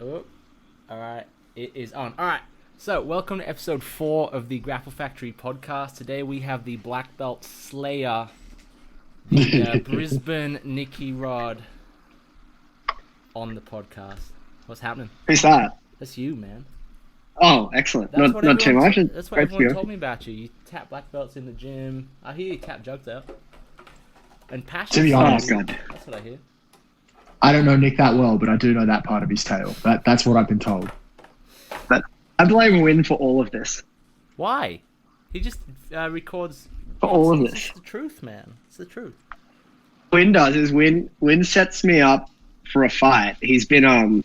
Oh, all right. It is on. All right. So, welcome to episode 4 of the Grapple Factory podcast. Today we have the Black Belt Slayer, the Brisbane Nicky Rod, on the podcast. What's happening? Who's that? That's you, man. Oh, excellent. That's Not too much. That's what everyone told me about you. You tap black belts in the gym. I hear you tap jugs out. And Pasha To be Stolyer. honest, That's what I hear. I don't know Nick that well, but I do know that part of his tale. That's what I've been told. But I blame Win for all of this. Why? He just records... For all of It's this. the truth, man. It's the truth. Win does is Win sets me up for a fight. He's been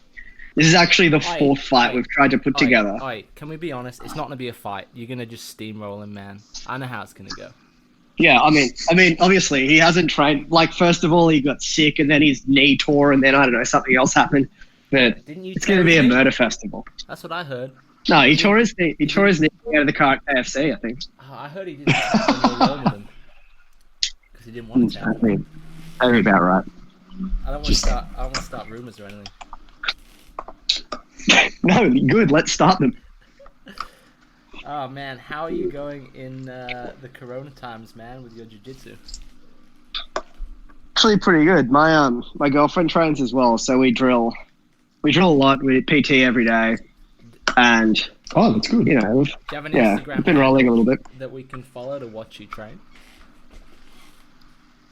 this is actually the fourth fight we've tried to put together. Alright, can we be honest? It's not going to be a fight. You're going to just steamroll him, man. I know how it's going to go. Yeah, I mean, obviously he hasn't trained. Like, first of all, he got sick, and then his knee tore, and then I don't know, something else happened. But Didn't you it's going to be a murder festival. That's what I heard. No, he tore his knee. He tore his knee out of the car at KFC, I think. Oh, I heard he didn't tap alone with him because he didn't want to tap. That'd be about right. I don't want to start rumors or anything. No, good. Let's start them. Oh man, how are you going in the Corona times, man, with your jiu-jitsu? Actually, pretty good. My girlfriend trains as well, so we drill a lot. We PT every day, and Oh, that's good. you know, Do you have an yeah, Instagram we've been rolling a little bit. that we can follow to watch you train?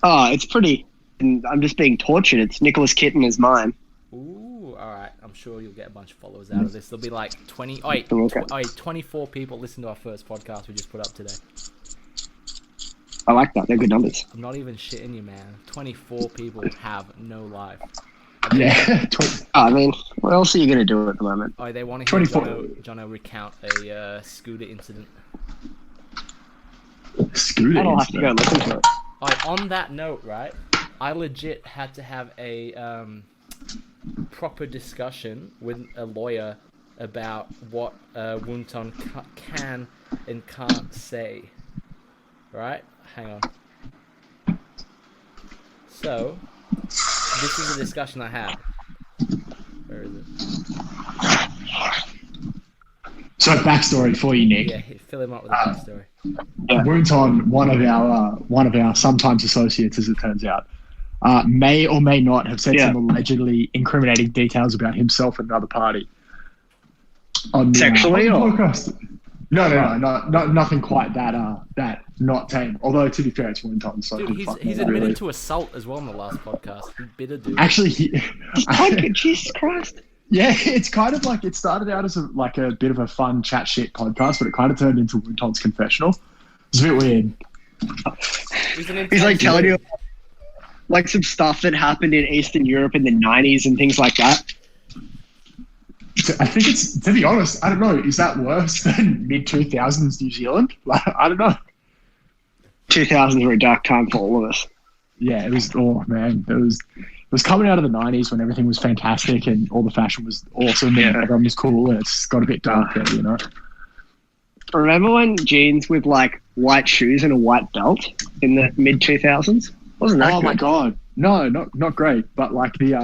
Oh, it's pretty. And I'm just being tortured. It's Nicholas Kitten is mine. Ooh, all right. I'm sure you'll get a bunch of followers out of this. There'll be like 20. Oh, wait, Okay. 24 people listen to our first podcast we just put up today. I like that. They're good numbers. I'm not even shitting you, man. 24 people have no life. Yeah. I mean, what else are you going to do at the moment? Oh, they want to hear 24. Jono recount a scooter incident. Scooter I'll have to go incident. listen to it. On that note, right, I legit had to have a proper discussion with a lawyer about what Wunton can and can't say. Right? Hang on. So, this is a discussion I had. Where is it? So backstory for you, Nick. Yeah, fill him up with a backstory. Wunton, one of our sometimes associates, as it turns out, may or may not have said some allegedly incriminating details about himself and another party. On the, Sexually, on or? the podcast. No, nothing quite that not tame. Although to be fair, it's Wunton, so Dude, he's admitted to assault as well in the last podcast. You bitter dude. Actually, Jesus Christ. yeah, it's kind of like it started out as a bit of a fun chat shit podcast, but it kind of turned into Wunton's confessional. It's a bit weird. He's like telling you like some stuff that happened in Eastern Europe in the 90s and things like that. I think it's, to be honest, I don't know. Is that worse than mid-2000s New Zealand? I don't know. 2000s were a dark time for all of us. Yeah, it was. Oh man, it was coming out of the 90s when everything was fantastic and all the fashion was awesome and everyone was cool, and it's got a bit darker, you know. Remember when jeans with like white shoes and a white belt in the mid 2000s? Wasn't that Oh good? my god, no, not great. But like the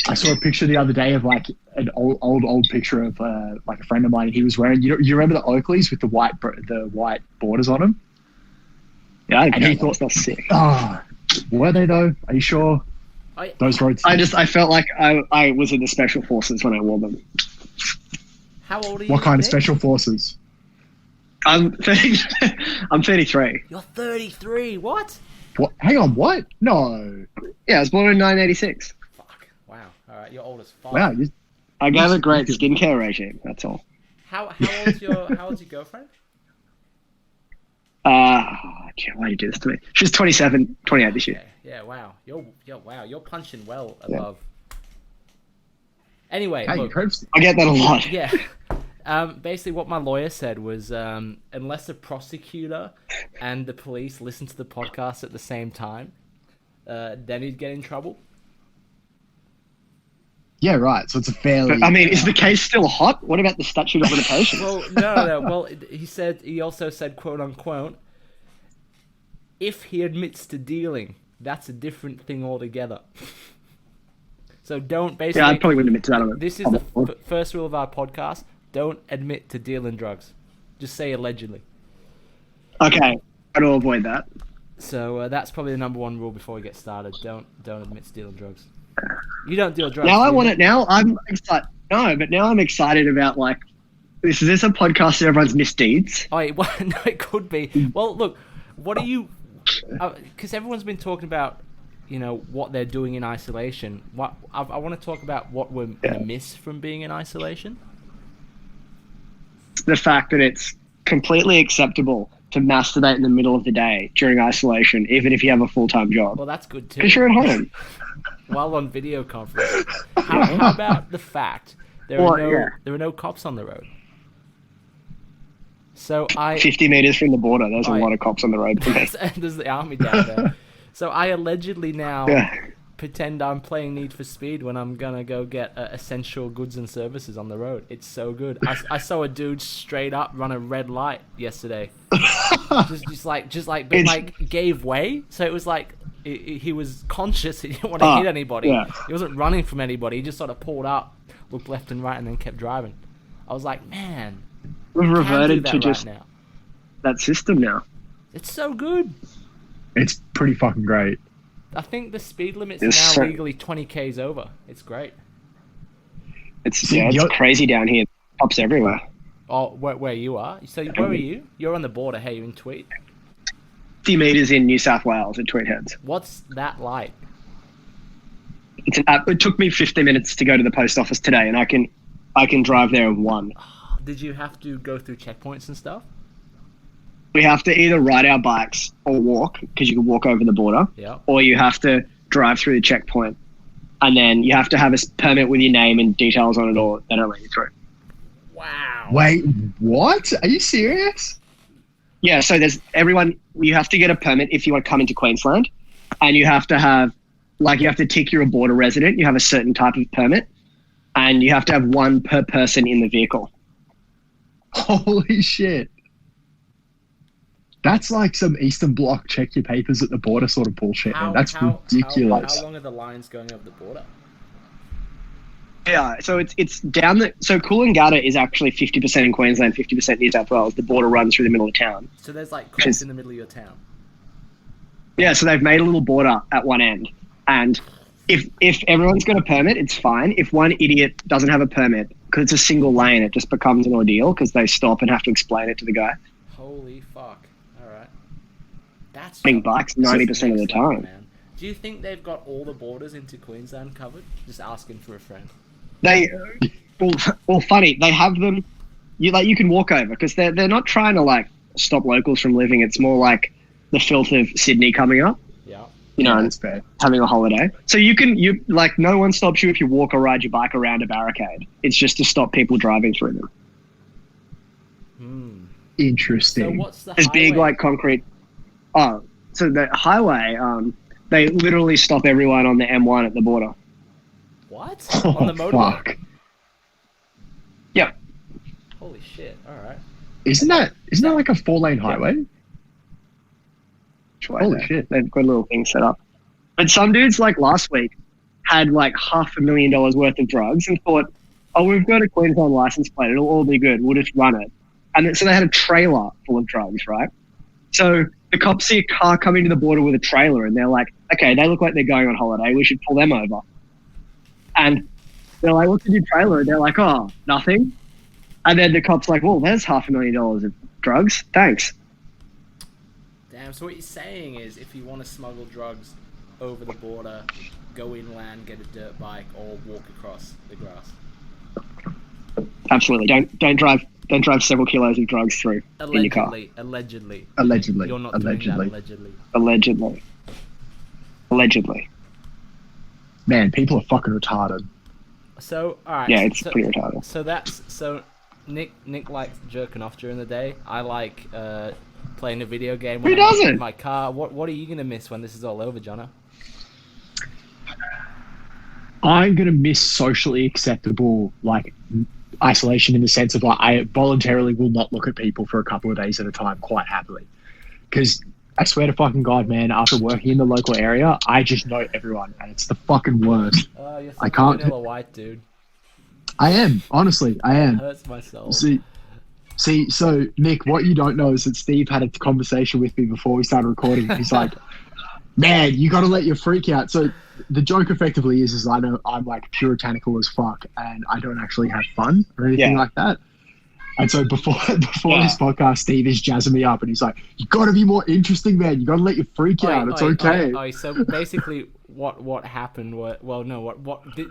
I saw a picture the other day of like an old picture of like a friend of mine. He was wearing. You remember the Oakleys with the white borders on them? Yeah, And he thought that was sick. Oh, were they though? Are you sure? Those roads. I felt like I was in the special forces when I wore them. How old are you? What kind of Nick? special forces? I'm 33. You're 33. What? What? Hang on, what? No. Yeah, I was born in 1986. Fuck. Wow. All right, you're old as fuck. Wow. I gave a great skincare regime. That's all. How old's your girlfriend? Why do you do this to me? She's 27, 28 this year. Yeah. Wow. You're punching well above. Anyway, Hey, look. I get that a lot. Yeah. Basically, what my lawyer said was, unless the prosecutor and the police listen to the podcast at the same time, then he'd get in trouble. Yeah, right. So it's a fairly. I mean, is the case still hot? What about the statute of limitations? Well, no. Well, he also said, quote unquote, if he admits to dealing, that's a different thing altogether. So don't basically. Yeah, I probably wouldn't admit to that. On This is the first rule of our podcast. Don't admit to dealing drugs. Just say allegedly. Okay, I'll avoid that. So that's probably the number one rule before we get started. Don't admit to dealing drugs. You don't deal drugs. Now I want it. Now I'm excited. No, but now I'm excited about like. Is this a podcast of everyone's misdeeds? Oh, well, no, it could be. Well, look, what are you? Because everyone's been talking about, what they're doing in isolation. What I want to talk about what we're gonna miss from being in isolation. The fact that it's completely acceptable to masturbate in the middle of the day during isolation, even if you have a full-time job. Well, that's good too. Because you're at home. While on video conference. How about the fact there are no cops on the road? So 50 meters from the border, there's a lot of cops on the road for me. There's the army down there. So I allegedly now pretend I'm playing Need for Speed when I'm gonna go get essential goods and services on the road. It's so good. I saw a dude straight up run a red light yesterday. But gave way. So it was like he was conscious. He didn't want to hit anybody. Yeah. He wasn't running from anybody. He just sort of pulled up, looked left and right, and then kept driving. I was like, man. We've reverted to just that system now. It's so good. It's pretty fucking great. I think the speed limit's now legally 20 k's over. It's great. It's crazy down here. Cops everywhere. Oh, where you are? So where are you? You're on the border. Hey, you're in Tweed. 50 meters in New South Wales at Tweed Heads. What's that like? It's an app. It took me 50 minutes to go to the post office today, and I can drive there in one. Did you have to go through checkpoints and stuff? We have to either ride our bikes or walk, because you can walk over the border, or you have to drive through the checkpoint, and then you have to have a permit with your name and details on it, or they don't let you through. Wow. Wait, what? Are you serious? Yeah, so you have to get a permit if you want to come into Queensland, and you have to have, you have to tick you're a border resident, you have a certain type of permit, and you have to have one per person in the vehicle. Holy shit. That's like some Eastern Bloc check your papers at the border sort of bullshit, man. That's ridiculous. How long are the lines going over the border? Yeah, so it's down so Coolangatta is actually 50% in Queensland, 50% New South Wales. The border runs through the middle of town. So there's cops in the middle of your town. Yeah, so they've made a little border at one end. And if everyone's got a permit, it's fine. If one idiot doesn't have a permit, because it's a single lane, it just becomes an ordeal because they stop and have to explain it to the guy. Holy fuck. All right. That's bikes 90% of the time. Man. Do you think they've got all the borders into Queensland covered? Just asking for a friend. Funny, they have them. You can walk over because they're not trying to stop locals from living. It's more like the filth of Sydney coming up. Yeah. That's fair. Having a holiday. So no one stops you if you walk or ride your bike around a barricade. It's just to stop people driving through them. Interesting. So what's the There's highway? big concrete. Oh, so the highway, they literally stop everyone on the M1 at the border. What? On the motorway? Fuck. Yep. Holy shit. All right. Isn't that like a 4-lane highway? Holy shit, they've got a little thing set up. But some dudes, last week, had $500,000 worth of drugs and thought, we've got a Queensland license plate, it'll all be good, we'll just run it. And so they had a trailer full of drugs, right? So the cops see a car coming to the border with a trailer and they're like, okay, they look like they're going on holiday, we should pull them over. And they're like, what's in your trailer? And they're like, oh, nothing. And then the cop's like, well, there's $500,000 of drugs, thanks. Damn, so what you're saying is if you want to smuggle drugs over the border, go inland, get a dirt bike, or walk across the grass. Absolutely. Don't drive several kilos of drugs through in your car. Allegedly. Allegedly. You're not doing that Allegedly. Man, people are fucking retarded. So, alright. Yeah, it's pretty retarded. So Nick likes jerking off during the day. I like playing a video game when I'm in my car. What are you gonna miss when this is all over, Jono? I'm gonna miss socially acceptable isolation in the sense of I voluntarily will not look at people for a couple of days at a time quite happily, because I swear to fucking God, man, after working in the local area, I just know everyone, and it's the fucking worst. Oh, you're I such a can't- vanilla white dude. I am, honestly, I am. Hurts my soul. See, so Nick, what you don't know is that Steve had a conversation with me before we started recording. He's like, man, you got to let your freak out. So the joke effectively is I know I'm like puritanical as fuck and I don't actually have fun or anything like that. And so before this podcast, Steve is jazzing me up and he's like, you got to be more interesting, man. You got to let your freak out. It's okay. So basically what happened was,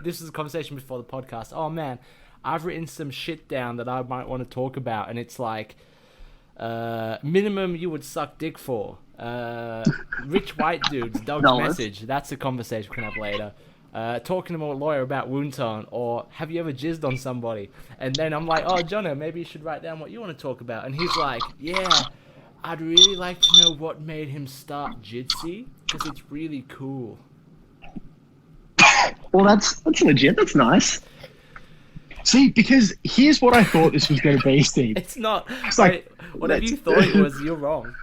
this is a conversation before the podcast. Oh man, I've written some shit down that I might want to talk about, and it's like minimum you would suck dick for. Rich white dudes, dog's message. That's a conversation we can have later. Talking to a lawyer about Wunton, or have you ever jizzed on somebody? And then I'm like, oh, Jono, maybe you should write down what you want to talk about. And he's like, yeah, I'd really like to know what made him start Jitsy, because it's really cool. Well, that's legit. That's nice. See, because here's what I thought this was going to be, Steve. It's not. It's like, whatever you thought it was, you're wrong.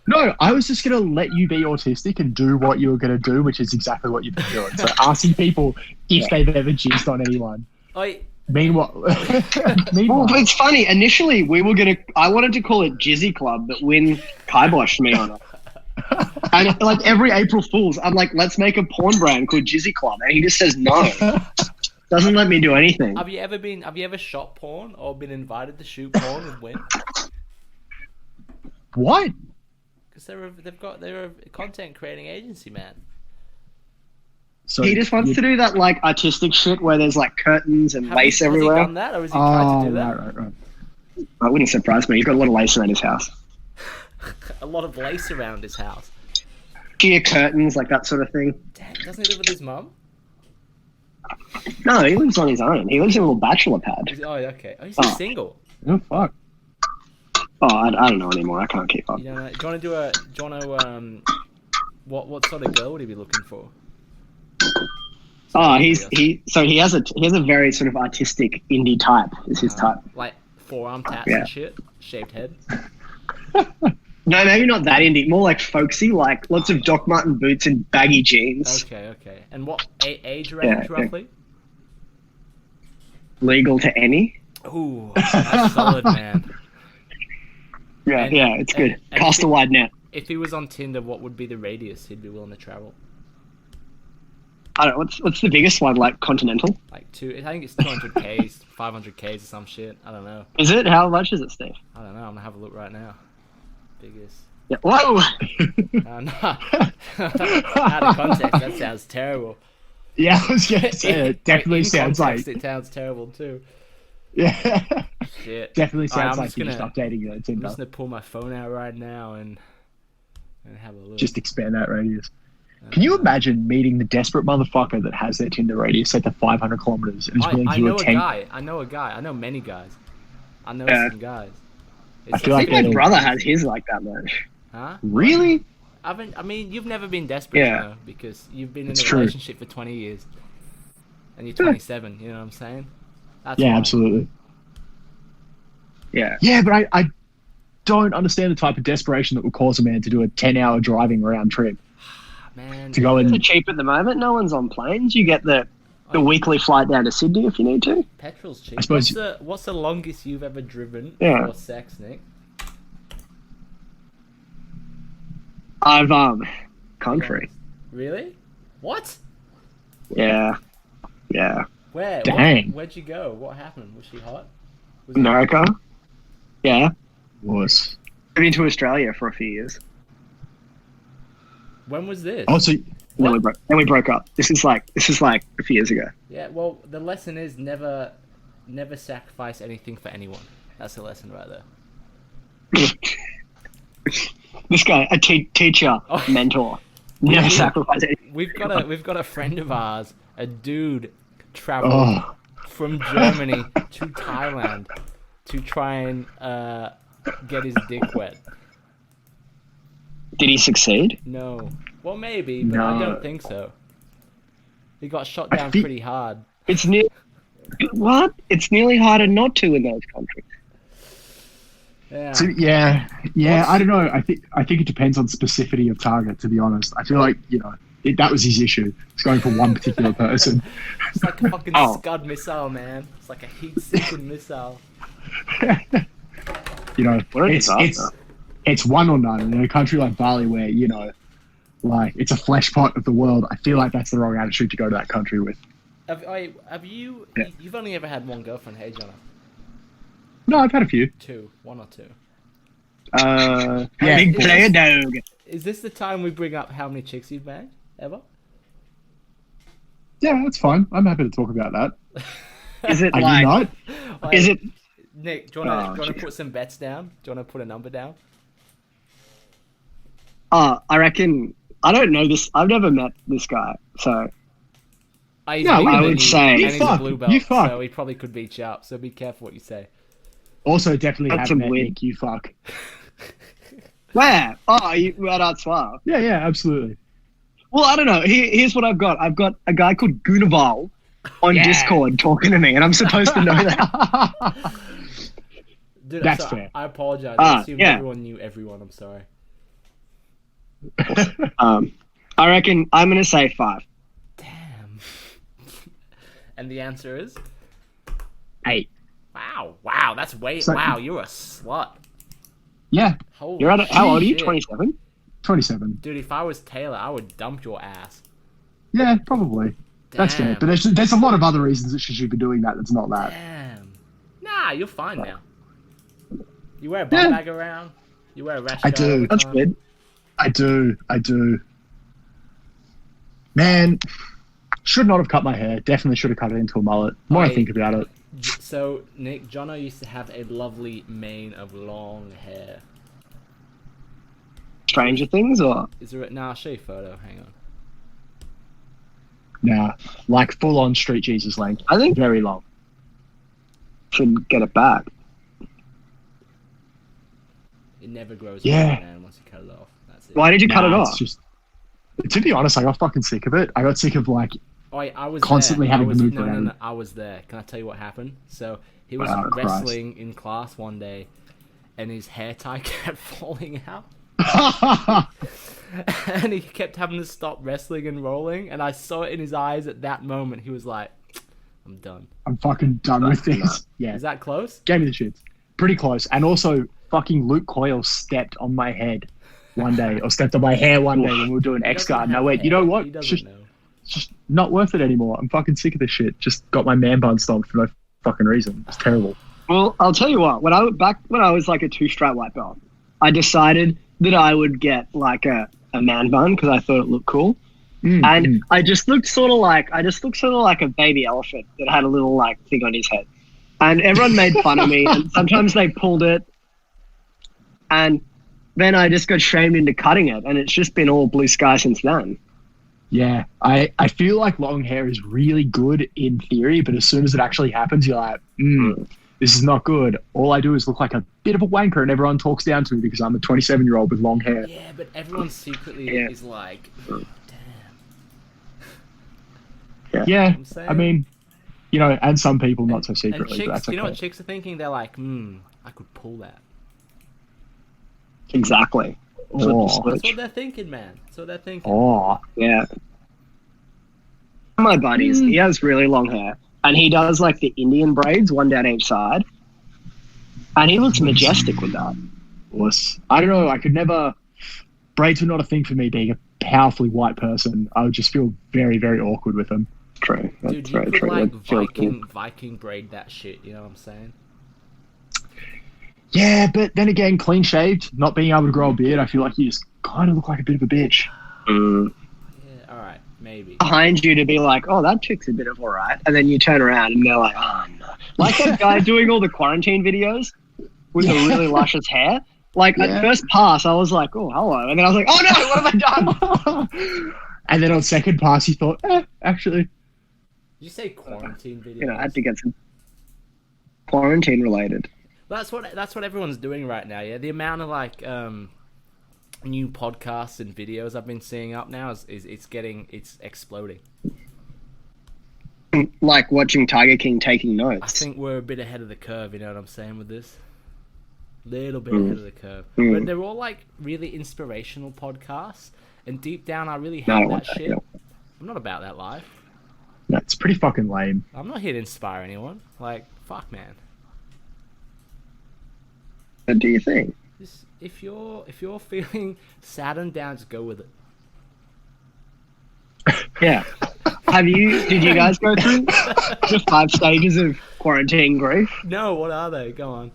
No, I was just going to let you be autistic and do what you were going to do, which is exactly what you've been doing. So asking people if they've ever jizzed on anyone. Meanwhile, well, it's funny. Initially, I wanted to call it Jizzy Club, but Win kiboshed me on it. And like every April Fool's, I'm like, let's make a porn brand called Jizzy Club, and he just says no. Doesn't let me do anything. Have you ever shot porn or been invited to shoot porn with Win? What? Because they're a content creating agency, man. So he just wants to do that like artistic shit where there's like curtains and lace everywhere. Has he done that, or has he tried to do that? Right. That wouldn't surprise me. He's got a lot of lace around his house. A lot of lace around his house. Sheer curtains, like that sort of thing. Damn, doesn't he live with his mum? No, he lives on his own. He lives in a little bachelor pad. Oh, okay. Oh, he's single. Oh, fuck. Oh, I don't know anymore. I can't keep up. You know, do you want to what sort of girl would he be looking for? Oh, he has a very sort of artistic indie type. Is his type. Like forearm tats and shit, shaved head. No, maybe not that indie. More like folksy, like lots of Doc Marten boots and baggy jeans. Okay. And what age range roughly? Legal to any. Ooh, that's solid, man. Yeah, it's good. Cast a wide net. If he was on Tinder, what would be the radius he'd be willing to travel? I don't know. What's the biggest one? Like continental? I think it's 200Ks, 500Ks or some shit. I don't know. Is it? How much is it, Steve? I don't know. I'm gonna have a look right now. Biggest. Yeah. Whoa! No. Out of context, that sounds terrible. Yeah, I was gonna say it definitely sounds like it sounds terrible too. Yeah. Shit. Definitely sounds like you're just updating your Tinder. I'm just gonna pull my phone out right now and have a look. Just expand that radius. Can you imagine meeting the desperate motherfucker that has their Tinder radius set to 500 kilometers and is willing to do a 10? I know a guy. I know many guys. I know some guys. I feel like my brother has his like that much. Huh? Really? I mean, you've never been desperate, you know, because you've been in a relationship for 20 years, and you're 27. You know what I'm saying? That's yeah, fine. Absolutely. Yeah. Yeah, but I don't understand the type of desperation that would cause a man to do a 10-hour driving round trip. Man, to go in. It's cheap at the moment. No one's on planes. You get the weekly flight down to Sydney if you need to. Petrol's cheap. I suppose what's the longest you've ever driven for sex, Nick? I've country. Really? What? Yeah. Where? Dang. Where'd you go? What happened? Was she hot? America. Yeah. Was. I've been to Australia for a few years. When was this? Oh, so then we broke up. This is like a few years ago. Yeah. Well, the lesson is never sacrifice anything for anyone. That's the lesson right there. This guy, a teacher, mentor, never sacrifice anything. We've got a friend of ours, a dude, traveled from Germany to Thailand to try and get his dick wet. Did he succeed? No. Well, maybe, but I don't think so. He got shot down pretty hard. It's nearly harder not to in those countries. Yeah. So, yeah. What's- I don't know. I think it depends on specificity of target. To be honest, I feel like that was his issue. It's going for one particular person. It's like a fucking Oh. Scud missile, man. It's like a heat-seeking missile. What a disaster. It's one or none. In a country like Bali, where like it's a flesh pot of the world, I feel like that's the wrong attitude to go to that country with. Have you? Yeah. You've only ever had one girlfriend, hey, Jonah? No, I've had a few. One or two. Yeah, Big is player this- dog. Is this the time we bring up how many chicks you've banged ever? Yeah, that's fine. I'm happy to talk about that. Is it Have like? you not? Like, Is it? Nick? Do you want to jeez. put some bets down? Do you want to put a number down? I reckon. I don't know this. I've never met this guy, so He's No, bigger I than would you, say- and You he's a fuck, blue you belt, fuck. so he probably could beat you up. So be careful what you say. Also, definitely That's have a met win. Nick. You fuck. where? Oh, you at Art Suave. Yeah, absolutely. Well, I don't know. Here's what I've got. I've got a guy called Gunaval on Yeah. Discord talking to me, and I'm supposed to know that. Dude, That's I'm sorry, fair. I apologize. I assumed yeah. everyone knew everyone. I'm sorry. I reckon I'm gonna say 5. Damn. And the answer is? 8. Wow. That's way. So- Wow, you're a slut. Yeah, Holy You're at how old are you? shit. 27. 27. Dude, if I was Taylor, I would dump your ass. Yeah, probably. That's fair. Damn. But there's a lot of other reasons that she should be doing that. That's not that. Damn. Nah, you're fine now. You wear a Yeah. bum bag around. You wear a rash I guard do. all the That's time. good. I do. Man, should not have cut my hair. Definitely should have cut it into a mullet. The more I Wait. think about it. So, Nick, Jono used to have a lovely mane of long hair. Stranger Things, or Is there? Nah, I'll show you a photo. Hang on. Nah, like full on street Jesus length. I think Very long. should get it back. It never grows Yeah. back, man, once you cut it off. That's it. Why did you cut it Nah, off? it's just. To be honest, I got fucking sick of it. I got sick of like. Oh, I was Constantly there. having I to was, move no, around. No, I was there. Can I tell you what happened? So he was Oh, Christ. wrestling in class one day, and his hair tie kept falling out, and he kept having to stop wrestling and rolling. And I saw it in his eyes at that moment. He was like, "I'm done." I'm fucking done with this. Yeah, Is that close? gave me the shits. Pretty close. And also, fucking Luke Coyle stepped on my head one day, or stepped on my hair one day when we were doing He X doesn't Guard. And I have went, you know hair. what? He It's doesn't know. just not worth it anymore. I'm fucking sick of this shit. Just got my man bun stomped for no fucking reason. It's terrible. Well, I'll tell you what. When I was like a 2-stripe white belt, I decided that I would get like a man bun because I thought it looked cool, and I just looked sort of like a baby elephant that had a little like thing on his head, and everyone made fun of me, and sometimes they pulled it, and then I just got shamed into cutting it, and it's just been all blue sky since then. Yeah, I feel like long hair is really good in theory, but as soon as it actually happens, you're like, this is not good. All I do is look like a bit of a wanker, and everyone talks down to me because I'm a 27-year-old with long hair. Yeah, but everyone secretly Yeah. is like, Yeah, I'm saying. I mean, and some people not so and secretly, but chicks, that's okay. you know what chicks are thinking? They're like, I could pull that. Exactly. That's what Oh. this That's looks- what they're thinking, man. That's what they're thinking. Oh, Yeah. My buddies, he has really long hair, and he does like the Indian braids, one down each side, and he looks majestic with that. was I don't know. I could never. Braids were not a thing for me. Being a powerfully white person, I would just feel very, very awkward with them. True. That's Dude, you very could true. like That feels good. Viking braid that shit. You know what I'm saying? Yeah, but then again, clean shaved, not being able to grow a beard, I feel like you just kind of look like a bit of a bitch. Mm. Yeah. All right. Maybe. Behind you to be like, oh, that chick's a bit of alright, and then you turn around and they're like, oh no. Like that guy doing all the quarantine videos with the really luscious hair. Like Yeah. at first pass, I was like, oh, hello, and then I was like, oh no, what have I done? And then on second pass, he thought, actually. Did you say quarantine videos? You know, I had to get some quarantine related. That's what everyone's doing right now. Yeah, the amount of like new podcasts and videos I've been seeing up now is it's exploding. Like watching Tiger King taking I notes. think we're a bit ahead of the curve. You know what I'm saying with this? Little bit ahead of the curve. But they're all like really inspirational podcasts, and deep down I really hate that shit. I'm not about that life. That's pretty fucking lame. I'm not here to inspire anyone. Like, fuck, man. What do you think? Just, if you're feeling sad and down, just go with it. Yeah. Did you guys go through the 5 stages of quarantine grief? No, what are they? Go on.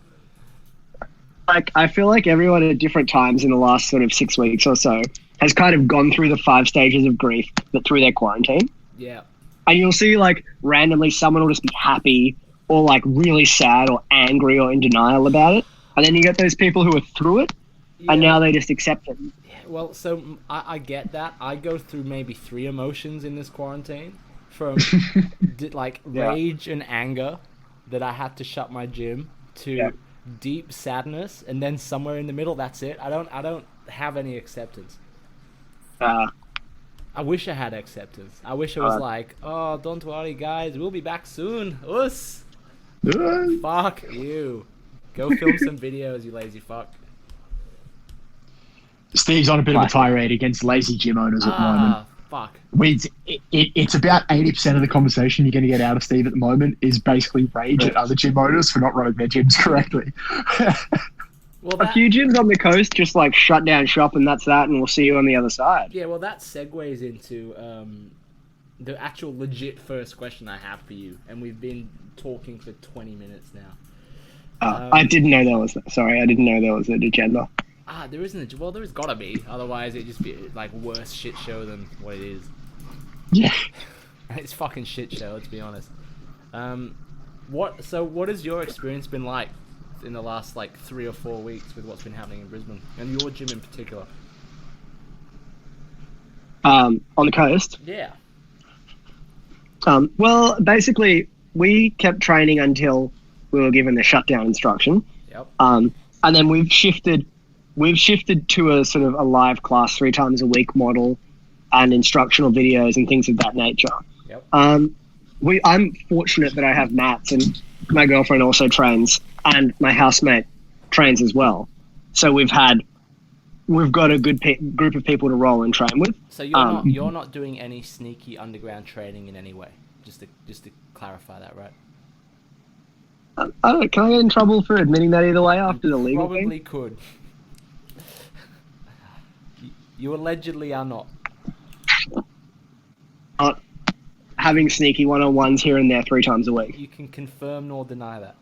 Like, I feel like everyone at different times in the last sort of 6 weeks or so has kind of gone through the 5 stages of grief through their quarantine. Yeah. And you'll see, like, randomly someone will just be happy or, like, really sad or angry or in denial about it. And then you get those people who are through it, and now they just accept it. Well, so I get that. I go through maybe 3 emotions in this quarantine, from like rage and anger that I had to shut my gym, to deep sadness, and then somewhere in the middle, that's it. I don't have any acceptance. I wish I had acceptance. I wish it was like, oh, don't worry, guys, we'll be back soon. Us. Fuck you. Go film some videos, you lazy fuck. Steve's on a bit of a tirade against lazy gym owners at the moment. Fuck. It's about 80% of the conversation you're going to get out of Steve at the moment is basically rage at other gym owners for not running their gyms correctly. Well, a few gyms on the coast just like shut down shop and that's that, and we'll see you on the other side. Yeah, well, that segues into the actual legit first question I have for you, and we've been talking for 20 minutes now. I didn't know there was. Sorry, I didn't know there was an agenda. There isn't. Well, there's gotta be. Otherwise, it'd just be like worse shit show than what it is. Yeah. It's fucking shit show. Let's be honest. What has your experience been like in the last like 3 or 4 weeks with what's been happening in Brisbane and your gym in particular? On the coast. Yeah. Well, basically, we kept training until we were given the shutdown instruction. Yep. And then we've shifted to a sort of a live class 3 times a week model and instructional videos and things of that nature. Yep. I'm fortunate that I have mats, and my girlfriend also trains, and my housemate trains as well. So we've got a good group of people to roll and train with. So you're not doing any sneaky underground training in any way. Just to clarify that, right? I don't know, can I get in trouble for admitting that either way after the legal thing? Probably could. You allegedly are not. Not having sneaky one-on-ones here and there 3 times a week. You can confirm nor deny that.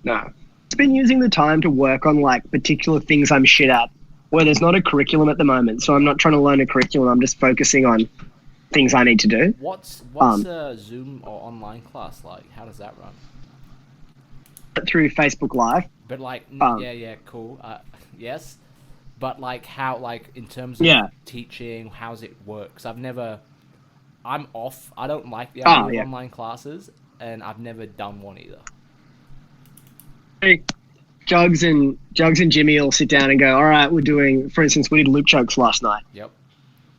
No. I've been using the time to work on like particular things I'm shit at, where there's not a curriculum at the moment, so I'm not trying to learn a curriculum, I'm just focusing on things I need to do. What's a Zoom or online class like? How does that run? Through Facebook Live. But like, yeah, cool. Yes, but like how, like in terms of teaching, how's it work? 'Cause I'm off. I don't like the idea of online classes, and I've never done one either. Jugs and Jimmy will sit down and go, all right, we're doing, for instance, we did loop chokes last night. Yep.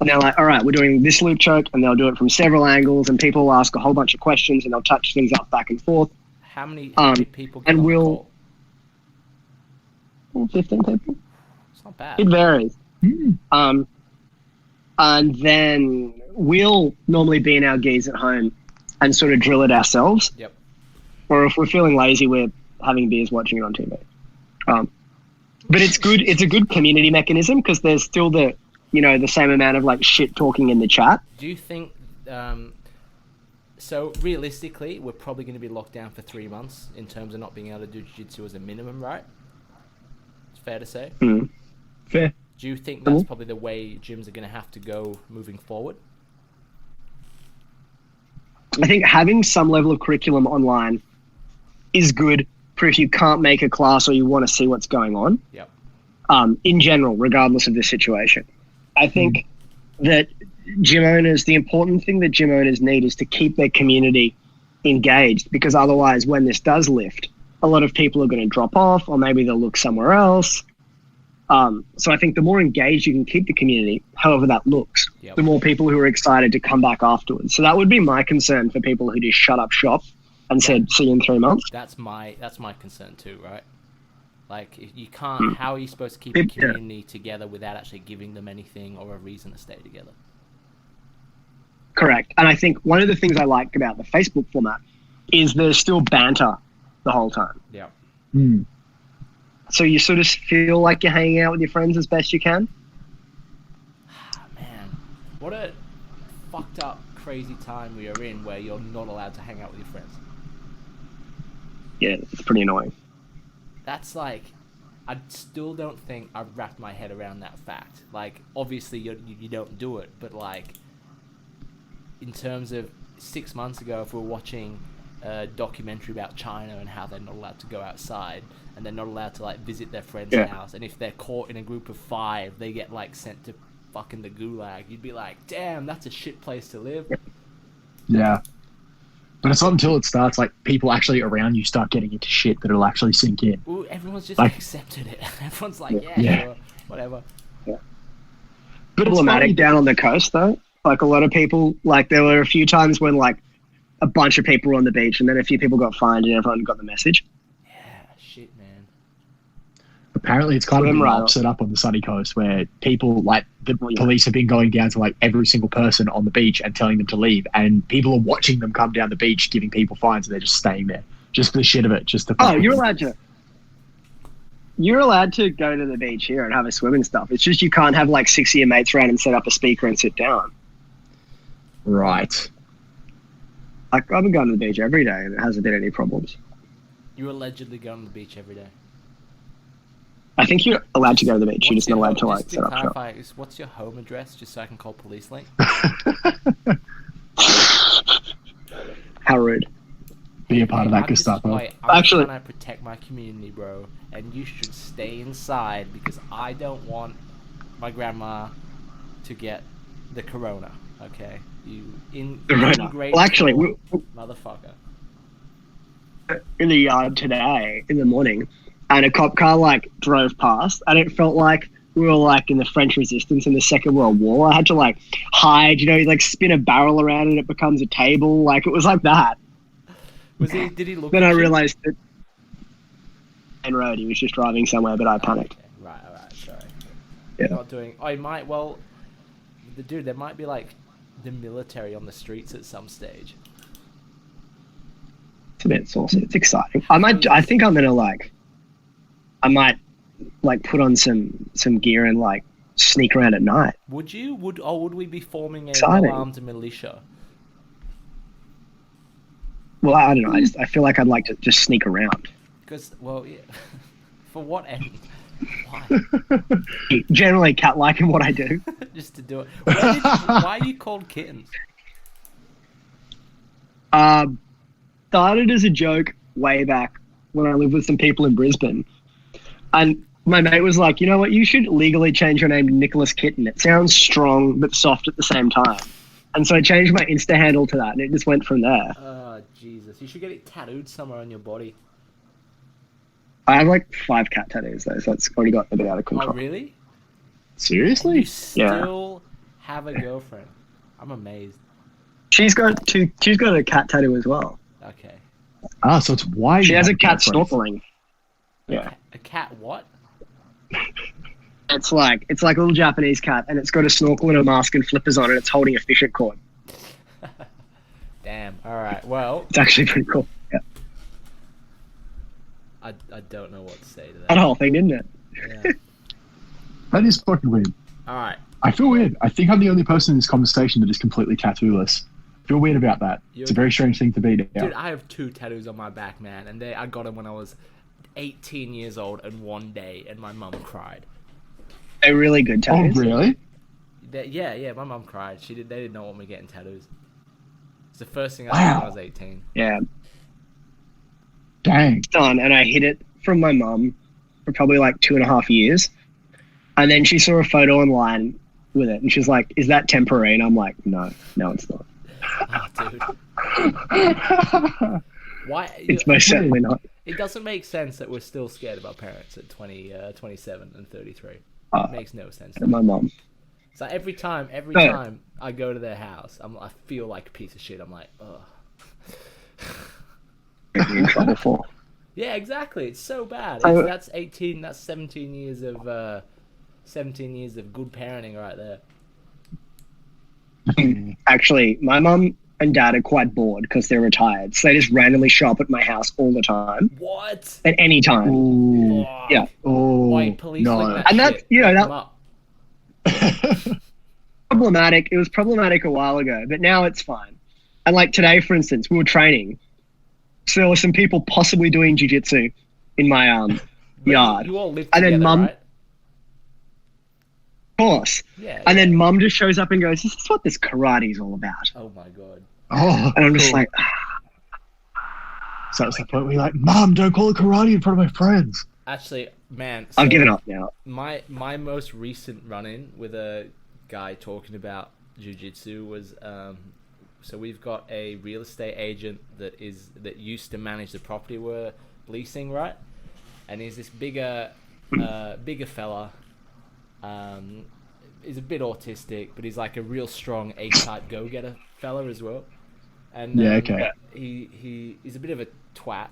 And they're like, all right, we're doing this loop choke, and they'll do it from several angles, and people will ask a whole bunch of questions, and they'll touch things up back and forth. How many people get and on we'll, the call? 15 people. It's not bad. It varies. And then we'll normally be in our gears at home and sort of drill it ourselves. Yep. Or if we're feeling lazy, we're having beers watching it on TV. But it's good. It's a good community mechanism because there's still the same amount of like shit talking in the chat. Do you think, so realistically, we're probably going to be locked down for 3 months in terms of not being able to do jiu-jitsu as a minimum, right? It's fair to say. Fair. Do you think that's probably the way gyms are going to have to go moving forward? I think having some level of curriculum online is good for if you can't make a class or you want to see what's going on. Yep. In general, regardless of the situation. I think that the important thing that gym owners need is to keep their community engaged, because otherwise when this does lift, a lot of people are going to drop off, or maybe they'll look somewhere else. So I think the more engaged you can keep the community, however that looks, the more people who are excited to come back afterwards. So that would be my concern for people who just shut up shop and said, see you in 3 months. That's my concern too, right? Like, you can't. How are you supposed to keep a community together without actually giving them anything or a reason to stay together? Correct. And I think one of the things I like about the Facebook format is there's still banter the whole time. Yeah. Mm. So you sort of feel like you're hanging out with your friends as best you can. Man, what a fucked up, crazy time we are in where you're not allowed to hang out with your friends. Yeah, it's pretty annoying. That's like, I still don't think I've wrapped my head around that fact. Like, obviously you don't do it, but like, in terms of 6 months ago, if we're watching a documentary about China and how they're not allowed to go outside and they're not allowed to like visit their friend's house, and if they're caught in a group of 5, they get like sent to fucking the gulag. You'd be like, damn, that's a shit place to live. Yeah. But it's not until it starts, like, people actually around you start getting into shit that it'll actually sink in. Ooh, everyone's just like, accepted it. Everyone's like, yeah. Sure, whatever. Yeah. But problematic down on the coast, though. Like, a lot of people, like, there were a few times when, like, a bunch of people were on the beach and then a few people got fined and everyone got the message. Yeah, shit, man. Apparently it's kind of the opposite up on the sunny coast where people, like, the police have been going down to, like, every single person on the beach and telling them to leave, and people are watching them come down the beach giving people fines and they're just staying there. Just for the shit of it. Just to you're allowed to. You're allowed to go to the beach here and have a swim and stuff. It's just you can't have, like, 6 of your mates around and set up a speaker and sit down. Right. Like, I've been going to the beach every day and it hasn't been any problems. You allegedly go on the beach every day. I think you're allowed to go to the beach. You're just not allowed to, like, set up shop. What's your home address, just so I can call Police Link? How rude. Be a part of that Gestapo. I'm Actually, trying to protect my community, bro, and you should stay inside because I don't want my grandma to get the corona. Okay, you in grade well, actually, motherfucker. In the yard today in the morning, and a cop car like drove past, and it felt like we were like in the French Resistance in the Second World War. I had to like hide, you like spin a barrel around and it becomes a table. Like it was like that. Did he look? Then I realized that main road, he was just driving somewhere, but I panicked. Okay. Right, sorry. Yeah. Not doing. I might. Well, dude, there might be like the military on the streets at some stage. It's a bit saucy. It's exciting. I think I'm gonna I might put on some gear and like sneak around at night. Would you? Would we be forming a armed militia? Well, I don't know. I feel like I'd like to just sneak around. Because, well, yeah. For what end? Why? Generally cat-like in what I do. Just to do it. Why are you called kittens? Started as a joke way back when I lived with some people in Brisbane. And my mate was like, you know what, you should legally change your name to Nicholas Kitten. It sounds strong but soft at the same time. And so I changed my Insta handle to that and it just went from there. Oh, Jesus. You should get it tattooed somewhere on your body. I have like 5 cat tattoos though, so it's already got a bit out of control. Oh, really? Seriously? You still have a girlfriend. I'm amazed. She's got a cat tattoo as well. Okay. Ah, so it's why she has a cat snorkeling. Yeah. A cat what? It's like a little Japanese cat, and it's got a snorkel and a mask and flippers on, and it's holding a fishing cord. Damn. All right. Well, it's actually pretty cool. Yeah. I don't know what to say to that. That whole thing, didn't it? Yeah. That is fucking weird. All right. I feel weird. I think I'm the only person in this conversation that is completely tattoo-less. I feel weird about that. It's a very strange thing to be now. Dude, I have 2 tattoos on my back, man, and I got them when I was 18 years old and one day, and my mum cried. They're really good tattoos. Oh, really? Yeah, my mum cried. They didn't know what me getting tattoos. It's the first thing I did when I was 18. Yeah. Dang. Done, and I hid it from my mum for probably like 2.5 years. And then she saw a photo online with it, and she's like, "Is that temporary?" And I'm like, "No, it's not." Oh, dude. Why? It's most certainly not. It doesn't make sense that we're still scared of our parents at 27 and 33. It makes no sense. My mum. So every time I go to their house, I feel like a piece of shit. I'm like, ugh. You're in trouble for. Yeah, exactly. It's so bad. So- That's 18. That's 17 years of 17 years of good parenting right there. Actually, my mum and dad are quite bored because they're retired, so they just randomly show up at my house all the time, What? at any time. Ooh. Fuck. Yeah. Oh, White police no. like that And that's, shit. you know, Wake that- 'em up. Problematic. It was problematic a while ago, but now it's fine. And like today, for instance, we were training, so there were some people possibly doing jiu-jitsu in my But yard. You all live And together, then mum- right? Of course. Yeah. And yeah. then mum just shows up and goes, "This is what this karate is all about." Oh my god. Oh, And I'm just cool. like, So it's the point where you're like, Mom, don't call it karate in front of my friends. Actually, man. I've so given up now. My most recent run-in with a guy talking about jiu-jitsu was so we've got a real estate agent that used to manage the property we're leasing, right? And he's this bigger fella. He's a bit autistic, but he's like a real strong A-type go-getter fella as well. And Yeah, okay. he's a bit of a twat.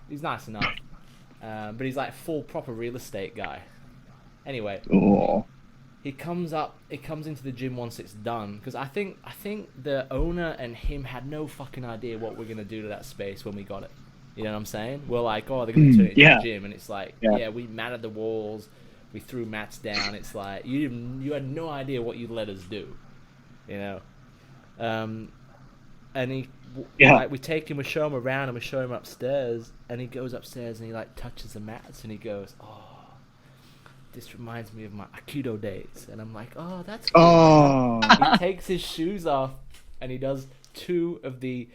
He's nice enough, but he's like full proper real estate guy. Anyway, Oh. he comes into the gym once it's done, because I think the owner and him had no fucking idea what we're gonna do to that space when we got it. You know what I'm saying? We're like, oh, they're gonna turn it into yeah. a gym, and it's like, Yeah. yeah, we matted the walls, we threw mats down. It's like you had no idea what you let us do, you know. And like, we take him, we show him around, and we show him upstairs, and he goes upstairs and he like touches the mats, and he goes, oh, this reminds me of my Aikido days. And I'm like, oh, that's cool. Oh. He takes his shoes off and he does two of the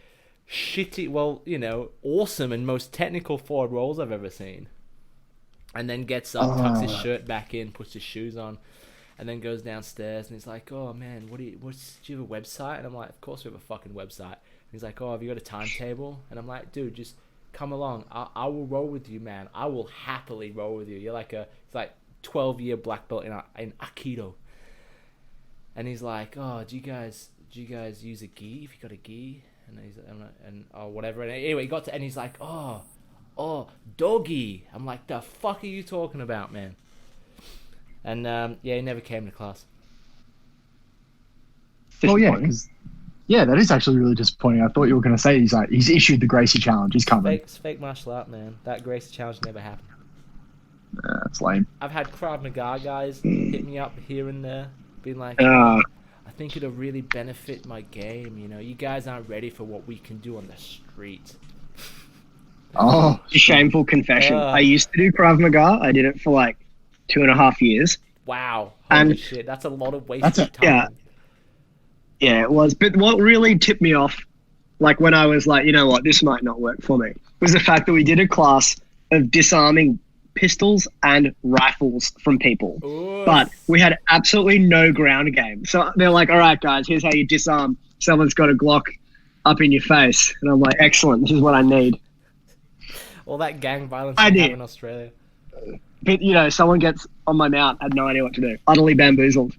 shitty, well, you know, awesome and most technical forward rolls I've ever seen. And then gets up, tucks his shirt back in, puts his shoes on, and then goes downstairs and he's like, oh man, do you have a website? And I'm like, of course we have a fucking website. And he's like, oh, have you got a timetable? And I'm like, dude, just come along. I will roll with you, man. I will happily roll with you. You're like it's like 12-year black belt in Aikido. And he's like, oh, do you guys use a gi? If you got a gi? And oh, whatever. And anyway, he got to, and he's like, oh, doggy. I'm like, the fuck are you talking about, man? And yeah, he never came to class. Oh yeah, yeah, that is actually really disappointing. I thought you were going to say he's issued the Gracie challenge. He's coming. It's fake martial art, man. That Gracie challenge never happened. That's lame. I've had Krav Maga guys hit me up here and there, being like, I think it'll really benefit my game. You know, you guys aren't ready for what we can do on the street. Oh, Shameful confession. I used to do Krav Maga. I did it for like 2.5 years. Wow. Holy And- shit. That's a lot of wasted time. Yeah. Yeah, it was. But what really tipped me off, like when I was like, you know what, this might not work for me, was the fact that we did a class of disarming pistols and rifles from people. Ooh. But we had absolutely no ground game. So they're like, all right, guys, here's how you disarm. Someone's got a Glock up in your face. And I'm like, excellent. This is what I need. All that gang violence I we have did. in Australia. But, you know, someone gets on my mount, had no idea what to do. Utterly bamboozled.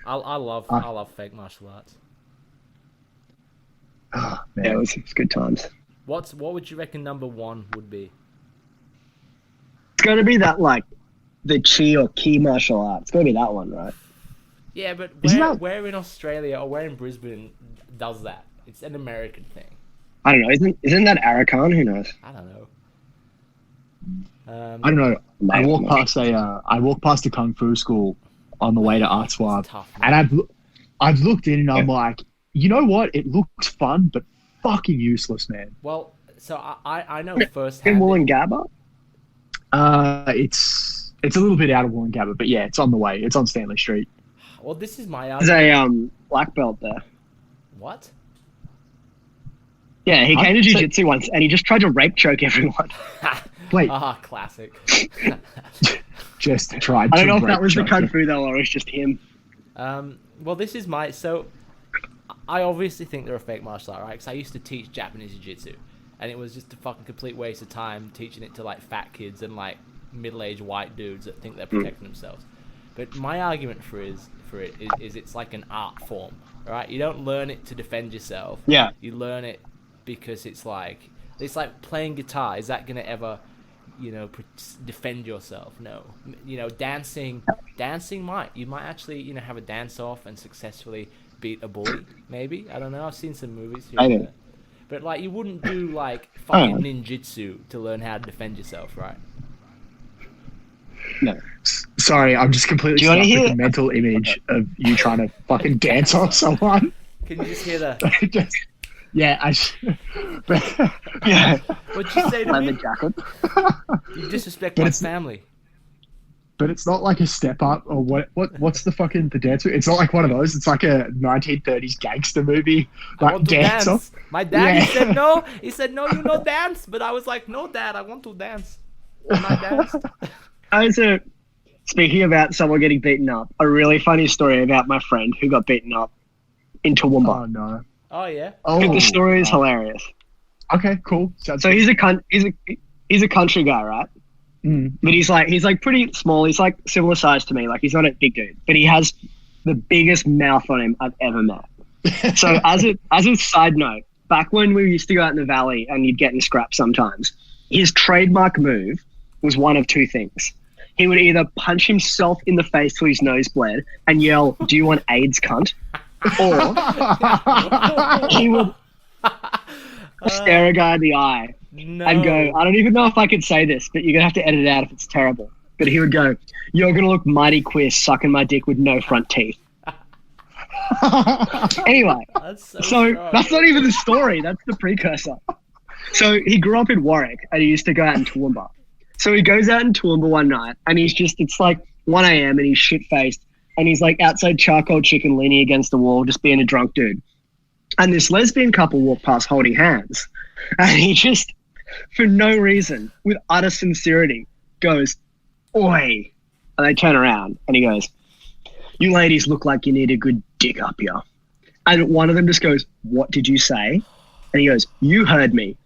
I love fake martial arts. oh Yeah, man. it was good times. What would you reckon number one would be? It's going to be that, like, the chi or ki martial art. It's going to be that one, right? Yeah, but Isn't that- where in Australia or where in Brisbane does that? It's an American thing. I don't know. Isn't that Arakan? Who knows? I don't know. I don't know. I walked past a kung fu school on the way to Art Swab, It's tough, and man. I've looked in and I'm like, you know what? It looks fun, but fucking useless, man. Well, so I know In firsthand. Wollongabba? It's a little bit out of Wollongabba, but yeah, it's on the way. It's on Stanley Street. Well, this is my There's argument. a black belt there. What? Yeah, he Huh? came to So- jiu-jitsu once and he just tried to rape choke everyone. Wait, Classic. just tried. I don't to know if that rape was the choke kung you. fu though, or it was just him. Well, this is so I obviously think they're a fake martial art, right? Because I used to teach Japanese jiu-jitsu, and it was just a fucking complete waste of time teaching it to like fat kids and like middle-aged white dudes that think they're protecting themselves. But my argument for it is it's like an art form, right? You don't learn it to defend yourself. Yeah. You learn it because it's like, It's like playing guitar. Is that gonna ever, defend yourself? No. Dancing might. You might actually, have a dance off and successfully beat a bully. Maybe, I don't know. I've seen some movies here and there. But like, you wouldn't do like fucking ninjutsu to learn how to defend yourself, right? No. Sorry, I'm just completely stuck with the mental image of you trying to fucking dance on someone. Can you just hear the? Yeah, Yeah. What'd you say to Leather me? jacket. You disrespect my family. But it's not like a step up or what's the fucking the dance? It's not like one of those. It's like a 1930s gangster movie. Like I want to dance. off. My dad, he said no. He said no, you no dance. But I was like, no, Dad, I want to dance. And I danced. Speaking about someone getting beaten up, a really funny story about my friend who got beaten up in Toowoomba. Oh no. Oh yeah. Oh, But the story is hilarious. Okay, cool. So he's a country guy, right? But he's like pretty small. He's like similar size to me. Like, he's not a big dude, but he has the biggest mouth on him I've ever met. So as a side note, back when we used to go out in the valley and you'd get in scraps sometimes, his trademark move was one of two things. He would either punch himself in the face till his nose bled and yell, "Do you want AIDS, cunt?" Or he would stare a guy in the eye and go, "I don't even know if I could say this, but you're going to have to edit it out if it's terrible." But he would go, "You're going to look mighty queer sucking my dick with no front teeth." Anyway, so that's not even the story. That's the precursor. So he grew up in Warwick and he used to go out in Toowoomba. So he goes out in Toowoomba one night and it's like 1 a.m. and he's shit-faced and he's like outside Charcoal Chicken leaning against the wall just being a drunk dude. And this lesbian couple walk past holding hands and he just, for no reason, with utter sincerity, goes, "Oi." And they turn around and he goes, "You ladies look like you need a good dick up here." And one of them just goes, "What did you say?" And he goes, "You heard me.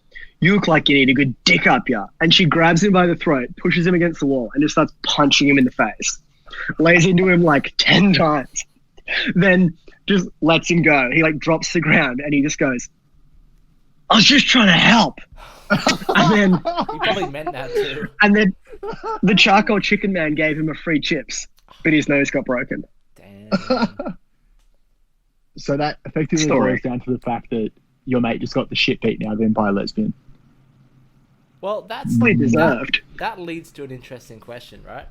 You look like you need a good dick up here." And she grabs him by the throat, pushes him against the wall, and just starts punching him in the face. Lays into him like 10 times. Then just lets him go. He like drops to the ground and he just goes, "I was just trying to help." And then he probably meant that too. And then the Charcoal Chicken man gave him a free chips, but his nose got broken. Damn. So that effectively boils down to the fact that your mate just got the shit beaten out of him by a lesbian. Well, that's deserved. That leads to an interesting question, right?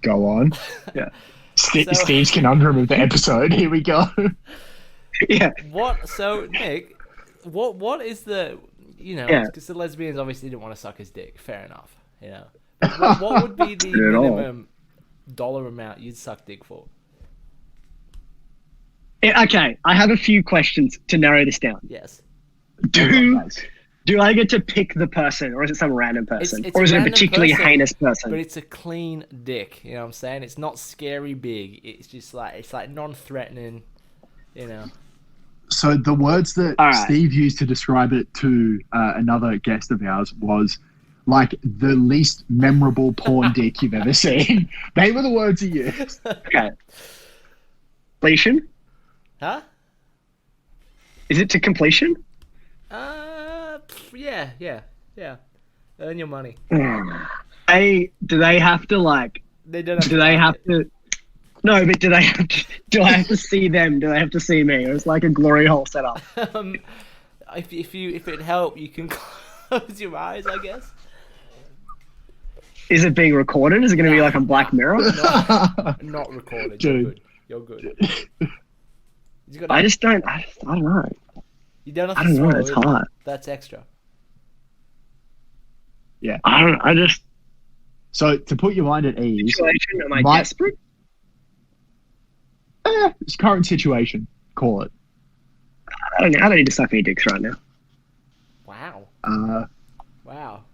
Go on. Yeah. Steve's conundrum of the episode. Here we go. Yeah. So Nick, what is the, because the lesbians obviously didn't want to suck his dick. Fair enough. What would be the minimum dollar amount you'd suck dick for? Okay, I have a few questions to narrow this down. Yes. Do I get to pick the person, or is it some random person? It's or is it a random particularly person, heinous person? But it's a clean dick, you know what I'm saying? It's not scary big. It's just like, non-threatening, So the words that Steve used to describe it to another guest of ours was like the least memorable porn dick you've ever seen. They were the words he used. Okay. Completion? Huh? Is it to completion? Yeah. Earn your money. Do they have to like? They don't. Do they have to? No, but do they have to? Do I have to see them? Do they have to see me? Or it's like a glory hole setup. If it help, you can close your eyes, I guess. Is it being recorded? Is it going to be like on Black Mirror? Not recorded. Dude. You're good. I don't know. You don't have to I don't know. swallow It's it. hard. That's extra. Yeah. I just. So to put your mind at ease. Situation? Am I desperate? It's current situation. Call it. I don't need to suck any dicks right now. Wow. Wow.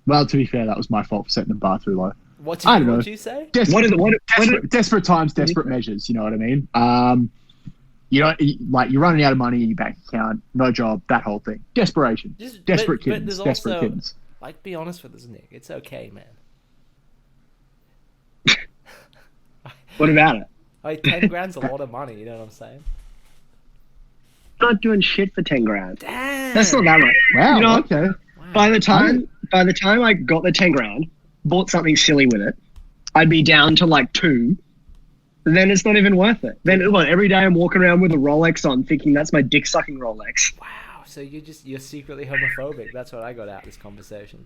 Well, to be fair, that was my fault for setting the bar too low. What'd you say? Desperate times, desperate measures. You know what I mean? You're running out of money in your bank account, no job, that whole thing. Desperation. Desperate kittens. Desperate kittens. Like, be honest with us, Nick. It's okay, man. What about it? Like, 10 grand's a lot of money. You know what I'm saying? not doing shit for 10 grand. Damn. That's not that much. Wow. You know, Okay. Wow. by the time I got the 10 grand, bought something silly with it, I'd be down to like 2. Then it's not even worth it. Then every day I'm walking around with a Rolex on, thinking that's my dick sucking Rolex. Wow. So you're secretly homophobic. That's what I got out of this conversation.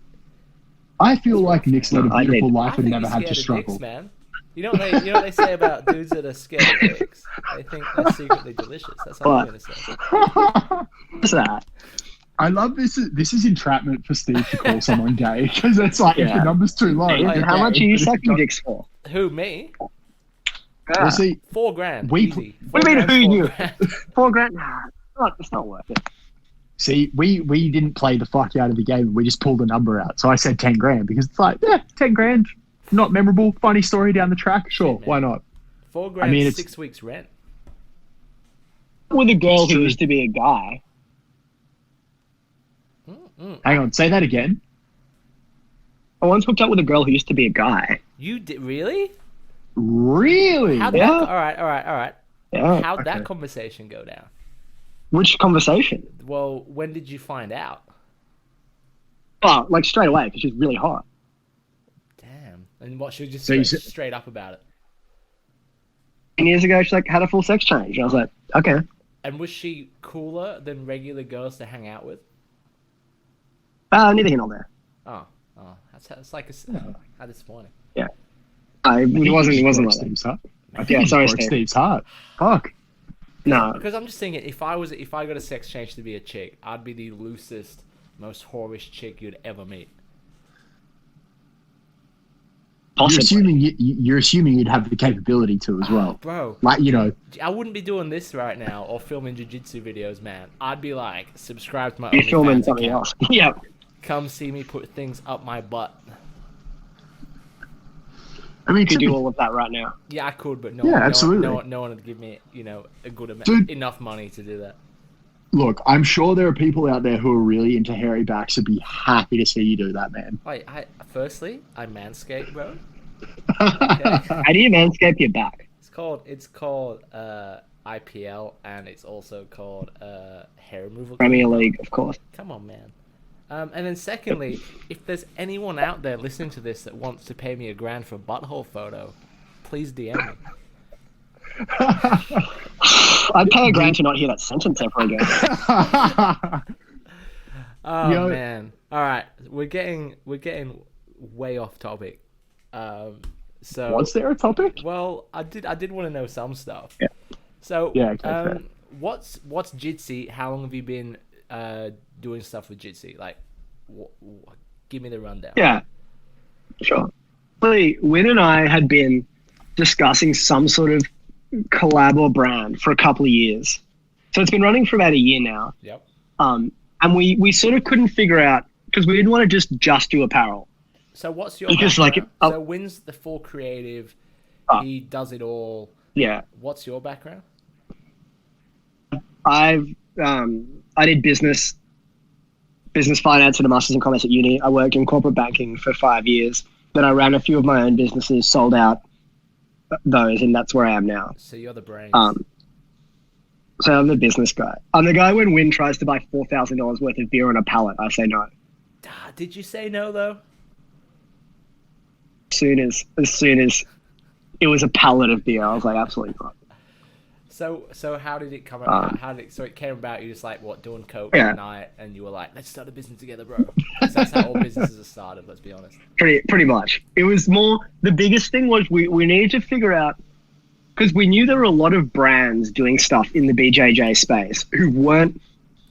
I feel like Nick's led a I beautiful did. life and think never you're had to scared of struggle. dicks, man. You know what they say about dudes that are scared of dicks? They think they're secretly delicious. That's all I'm gonna say. What's that? I love this. This is entrapment for Steve to call someone gay because it's like if Yeah. your number's too low. Hey, you're how gay, much are you but if sucking got- dicks for? Who, me? Well, see, 4 grand. We- Easy. What do you mean, 4 who grand, you? 4 grand. 4 grand? Nah, it's not worth it. we didn't play the fuck out of the game. We just pulled a number out. So I said 10 grand because it's like, yeah, 10 grand, not memorable, funny story down the track. Sure, Shit, man. why not? 4 grand, mean, it's- 6 weeks rent. With a girl It's who true. used to be a guy. Hang on, say that again. I once hooked up with a girl who used to be a guy. You did really? Really? How'd Yeah. that? All right. Yeah. How'd that okay. conversation go down? Which conversation? Well, when did you find out? Oh, like straight away, because she's really hot. Damn. And what? She was just So you straight, said- straight up about it. 10 years ago, she like had a full sex change. And I was like, okay. And was she cooler than regular girls to hang out with? Neither here nor there. Oh, that's like how disappointing. It wasn't like that. Steve's heart. I think Yeah, he sorry, broke Steve. Steve's heart. Fuck. No. Because I'm just thinking, if I got a sex change to be a chick, I'd be the loosest, most whorish chick you'd ever meet. Possibly. You're assuming you'd have the capability to as well. Bro, Like, you know, I wouldn't be doing this right now or filming jiu-jitsu videos, man. I'd be like, subscribe to my You're filming OnlyFans something account. else. Yeah. Come see me put things up my butt. I mean, You could to do be- all of that right now. Yeah, I could, but Yeah, absolutely. No one would give me, a good amount, Dude. enough money to do that. look, I'm sure there are people out there who are really into hairy backs who'd be happy to see you do that, man. Wait, firstly, I manscape, bro. How do you manscape your back? It's called IPL, and it's also called hair removal. Premier League, of course. Come on, man. And then secondly, if there's anyone out there listening to this that wants to pay me $1,000 for a butthole photo, please DM me. I'd pay $1,000 to not hear that sentence ever again. Oh Yo. man! All right, we're getting way off topic. So Was there a topic? well, I did want to know some stuff. Yeah. So Yeah, okay, fair. what's Jitsy? How long have you been doing stuff with Jitsy? Like, give me the rundown. Yeah, sure. Really, Win and I had been discussing some sort of collab or brand for a couple of years. So it's been running for about a year now. Yep. And we sort of couldn't figure out, because we didn't want to just do apparel. So what's your Because, background? like, So Win's the full creative. Oh. He does it all. Yeah. What's your background? I did business finance and a master's in commerce at uni. I worked in corporate banking for 5 years. Then I ran a few of my own businesses, sold out those, and that's where I am now. So you're the brains. So I'm the business guy. I'm the guy when Win tries to buy $4,000 worth of beer on a pallet, I say no. Did you say no though? As soon as it was a pallet of beer, I was like, absolutely not. So how did it come about? So it came about? You just like doing coke Yeah. at night, and you were like, let's start a business together, bro. 'Cause that's how all businesses are started. Let's be honest. Pretty much. It was more, the biggest thing was we needed to figure out, because we knew there were a lot of brands doing stuff in the BJJ space who weren't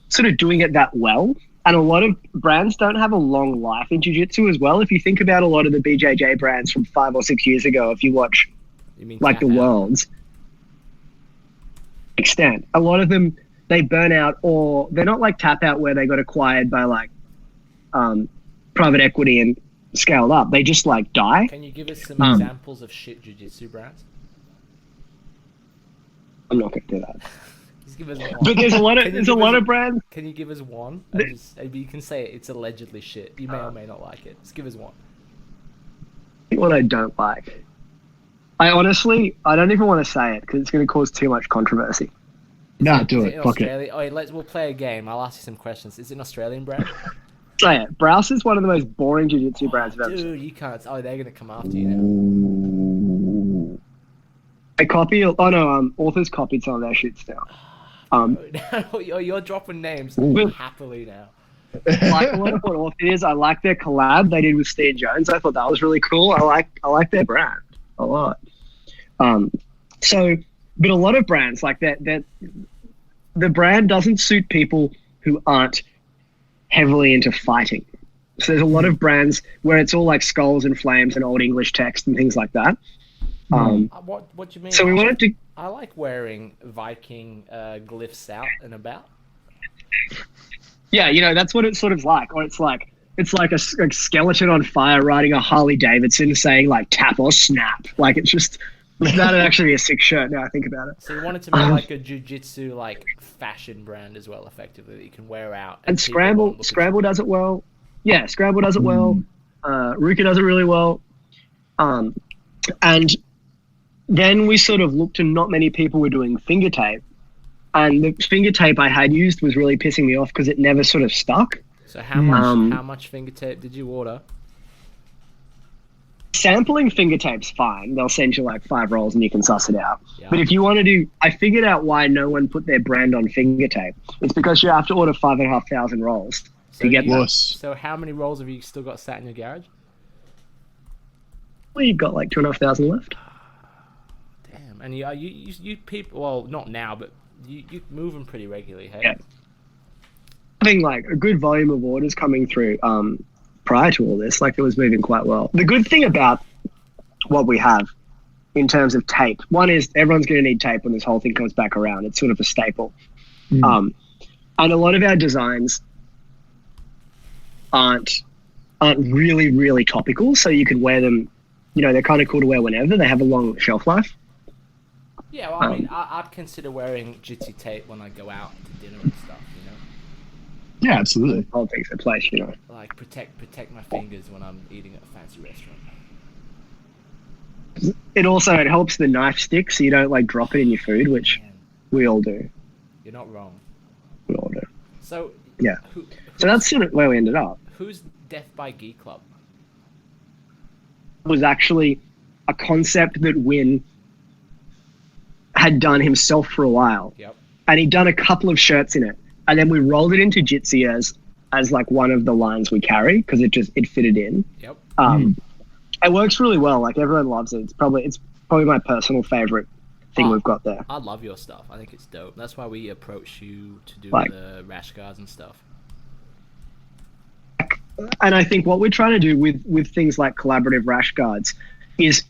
sort of doing it that well. And a lot of brands don't have a long life in jiu-jitsu as well. If you think about a lot of the BJJ brands from 5 or 6 years ago, if you watch You mean like the tap out? Worlds, extent, a lot of them, they burn out, or they're not like tap out where they got acquired by like private equity and scaled up. They just like die. Can you give us some examples of shit jiu-jitsu brands? I'm not going to do that. Just give us one. But there's a lot of Can you there's a give lot us of brands. Can you give us one? And just, maybe you can say it's allegedly shit. You may or may not like it. Just give us one. What I don't like. I don't even want to say it because it's going to cause too much controversy. No, do Is it. in Fuck it. Australia? Oh, we'll play a game. I'll ask you some questions. Is it an Australian brand? So yeah, Browse is one of the most boring jiu-jitsu brands I've ever seen. Dude, you can't. Oh, they're gonna come after you now. Ooh. They copy. Oh no, Authors copied some of their shits now. You're dropping names happily now. Like a lot of what Author is, I like their collab they did with Steve Jones. I thought that was really cool. I like their brand a lot. But a lot of brands like that the brand doesn't suit people who aren't heavily into fighting. So there's a lot of brands where it's all like skulls and flames and old English text and things like that. What do you mean? So we wanted to. I like wearing Viking glyphs out and about. Yeah, that's what it's sort of like. Or it's like a skeleton on fire riding a Harley Davidson saying like tap or snap. Like it's just that'd actually be a sick shirt now I think about it. So you wanted to make like a jiu-jitsu like fashion brand as well, effectively, that you can wear out. And Scramble does it well. Yeah, Scramble does it well. Ruka does it really well. And then we sort of looked and not many people were doing finger tape. And the finger tape I had used was really pissing me off because it never sort of stuck. So how much finger tape did you order? Sampling finger tape's fine. They'll send you like 5 rolls and you can suss it out. Yeah. But if you want to do, I figured out why no one put their brand on finger tape. It's because you have to order 5,500 rolls to get that. So how many rolls have you still got sat in your garage? Well, you've got like 2,500 left. Damn. And you people, well, not now, but you move them pretty regularly, hey? Yeah. Having like a good volume of orders coming through prior to all this, like it was moving quite well. The good thing about what we have in terms of tape, one is everyone's going to need tape when this whole thing comes back around. It's sort of a staple. And a lot of our designs aren't really, really topical, so you could wear them, they're kind of cool to wear whenever. They have a long shelf life. Yeah, well, I mean, I'd consider wearing Jitsy tape when I go out to dinner and stuff, Yeah, absolutely. All things in place, Like protect my fingers when I'm eating at a fancy restaurant. It helps the knife stick so you don't like drop it in your food, which we all do. You're not wrong. We all do. So yeah. So that's sort of where we ended up. Who's Death by Gi Club? It was actually a concept that Win had done himself for a while. Yep. And he'd done a couple of shirts in it. And then we rolled it into Jitsy as like one of the lines we carry because it fitted in. Yep. It works really well. Like everyone loves it. It's probably my personal favorite thing we've got there. I love your stuff. I think it's dope. That's why we approach you to do the rash guards and stuff. And I think what we're trying to do with things like collaborative rash guards is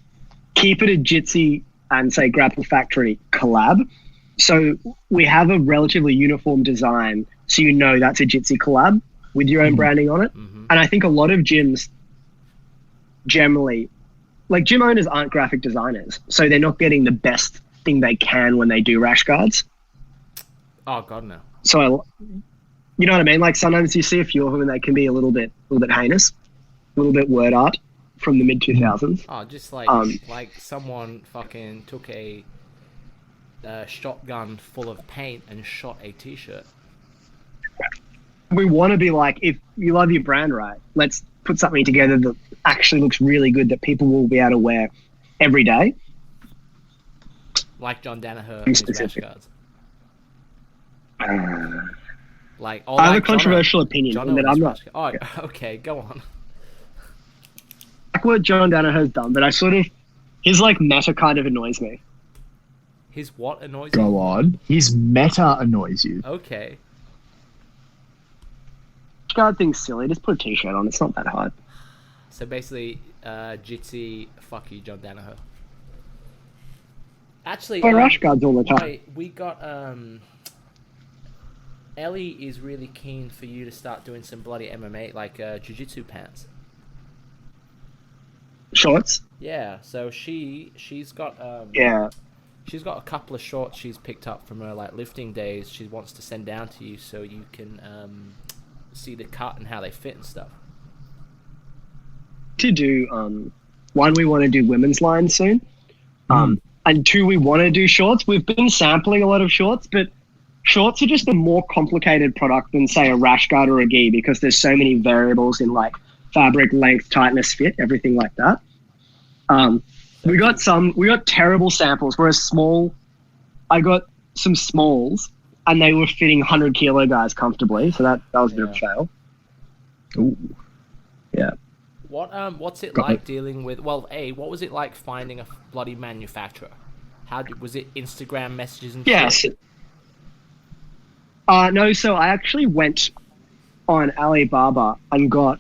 keep it a Jitsy and say Grapple Factory collab. So we have a relatively uniform design, so that's a Jitsy collab with your own branding on it. Mm-hmm. And I think a lot of gyms generally, like gym owners aren't graphic designers, so they're not getting the best thing they can when they do rash guards. Oh God, no. So you know what I mean? Like sometimes you see a few of them and they can be a little bit heinous, a little bit word art from the mid 2000s. Oh, just like someone fucking took a shotgun full of paint and shot a t-shirt. We want to be like, if you love your brand, right, let's put something together that actually looks really good that people will be able to wear every day. Like John Danaher and his rash guards. I have a controversial opinion that I'm not. Oh, okay, go on. Like what John Danaher's done, but his like meta kind of annoys me. His what annoys you? Go on. His meta annoys you. Okay. Guard thing's silly. Just put a t-shirt on. It's not that hard. So basically, Jitsy, fuck you, John Danaher. Actually, rash guards all the time. We got Ellie is really keen for you to start doing some bloody MMA, like jiu-jitsu pants. Shorts. Yeah. So she's got She's got a couple of shorts she's picked up from her like lifting days. She wants to send down to you so you can see the cut and how they fit and stuff. To do one, we want to do women's lines soon, and two, we want to do shorts. We've been sampling a lot of shorts, but shorts are just a more complicated product than, say, a rash guard or a gi because there's so many variables in like fabric, length, tightness, fit, everything like that. We got terrible samples. Whereas I got some smalls and they were fitting 100 kilo guys comfortably. So that was a bit of a fail. Ooh. Yeah. What's it like dealing with? Well, what was it like finding a bloody manufacturer? Was it Instagram messages and yes? shit? No. So I actually went on Alibaba and got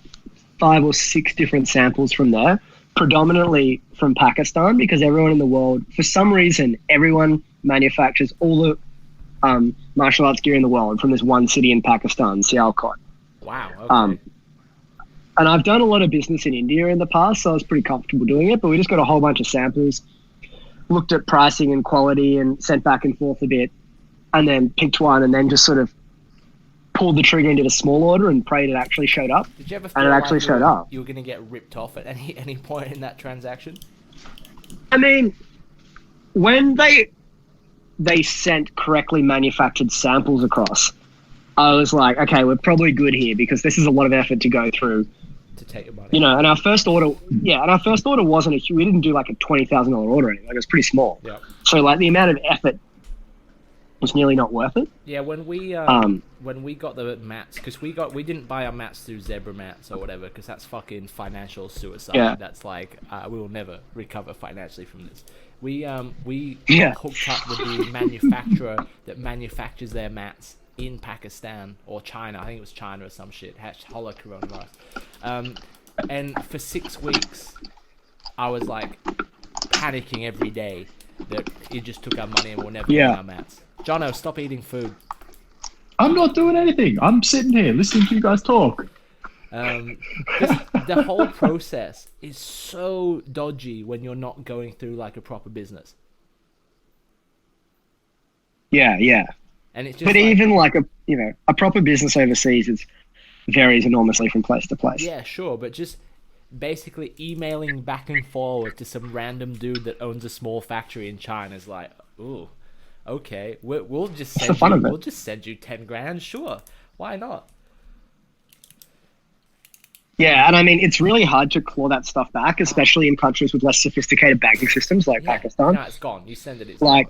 5 or 6 different samples from there, predominantly from Pakistan, because everyone in the world, for some reason, everyone manufactures all the martial arts gear in the world from this one city in Pakistan, Sialkot. Wow. Okay. And I've done a lot of business in India in the past, so I was pretty comfortable doing it, but we just got a whole bunch of samples, looked at pricing and quality and sent back and forth a bit, and then picked one and then just sort of pulled the trigger into a small order and prayed it actually showed up. Did you ever feel and it actually showed up. You were going to get ripped off at any point in that transaction? I mean, when they sent correctly manufactured samples across, I was like, okay, we're probably good here because this is a lot of effort to go through. To take your money. You know, and our first order wasn't we didn't do like a $20,000 order or anything. Like, it was pretty small. Yeah. So like the amount of effort was nearly not worth it. Yeah, when we got the mats, because we didn't buy our mats through Zebra Mats or whatever, because that's fucking financial suicide. Yeah. That's like we will never recover financially from this. We got hooked up with the manufacturer that manufactures their mats in Pakistan or China. I think it was China or some shit. Holla coronavirus. And for 6 weeks, I was like panicking every day that it just took our money and we'll never get our mats. Jono, stop eating food. I'm not doing anything. I'm sitting here listening to you guys talk. The whole process is so dodgy when you're not going through like a proper business. Yeah. And it's just but even like a proper business overseas varies enormously from place to place. Yeah, sure, but just basically emailing back and forward to some random dude that owns a small factory in China is like, ooh, okay, we'll just send you 10 grand, sure, why not? Yeah, and I mean, it's really hard to claw that stuff back, especially in countries with less sophisticated banking systems like Pakistan. No, it's gone. You send it. Like,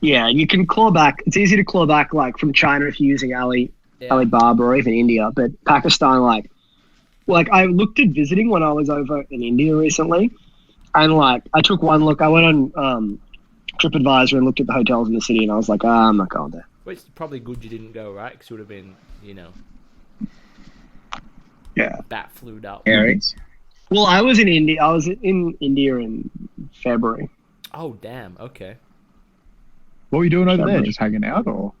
yeah, you can claw back. It's easy to claw back, like, from China if you're using Alibaba or even India. But Pakistan, like I looked at visiting when I was over in India recently, and like I took one look. I went on TripAdvisor and looked at the hotels in the city, and I was like, I'm not going there. Well, it's probably good you didn't go, right? Because it would have been, bat flued up. Aries. Well, I was in India. I was in India in February. Oh, damn. Okay. What were you doing over there? Just hanging out, or?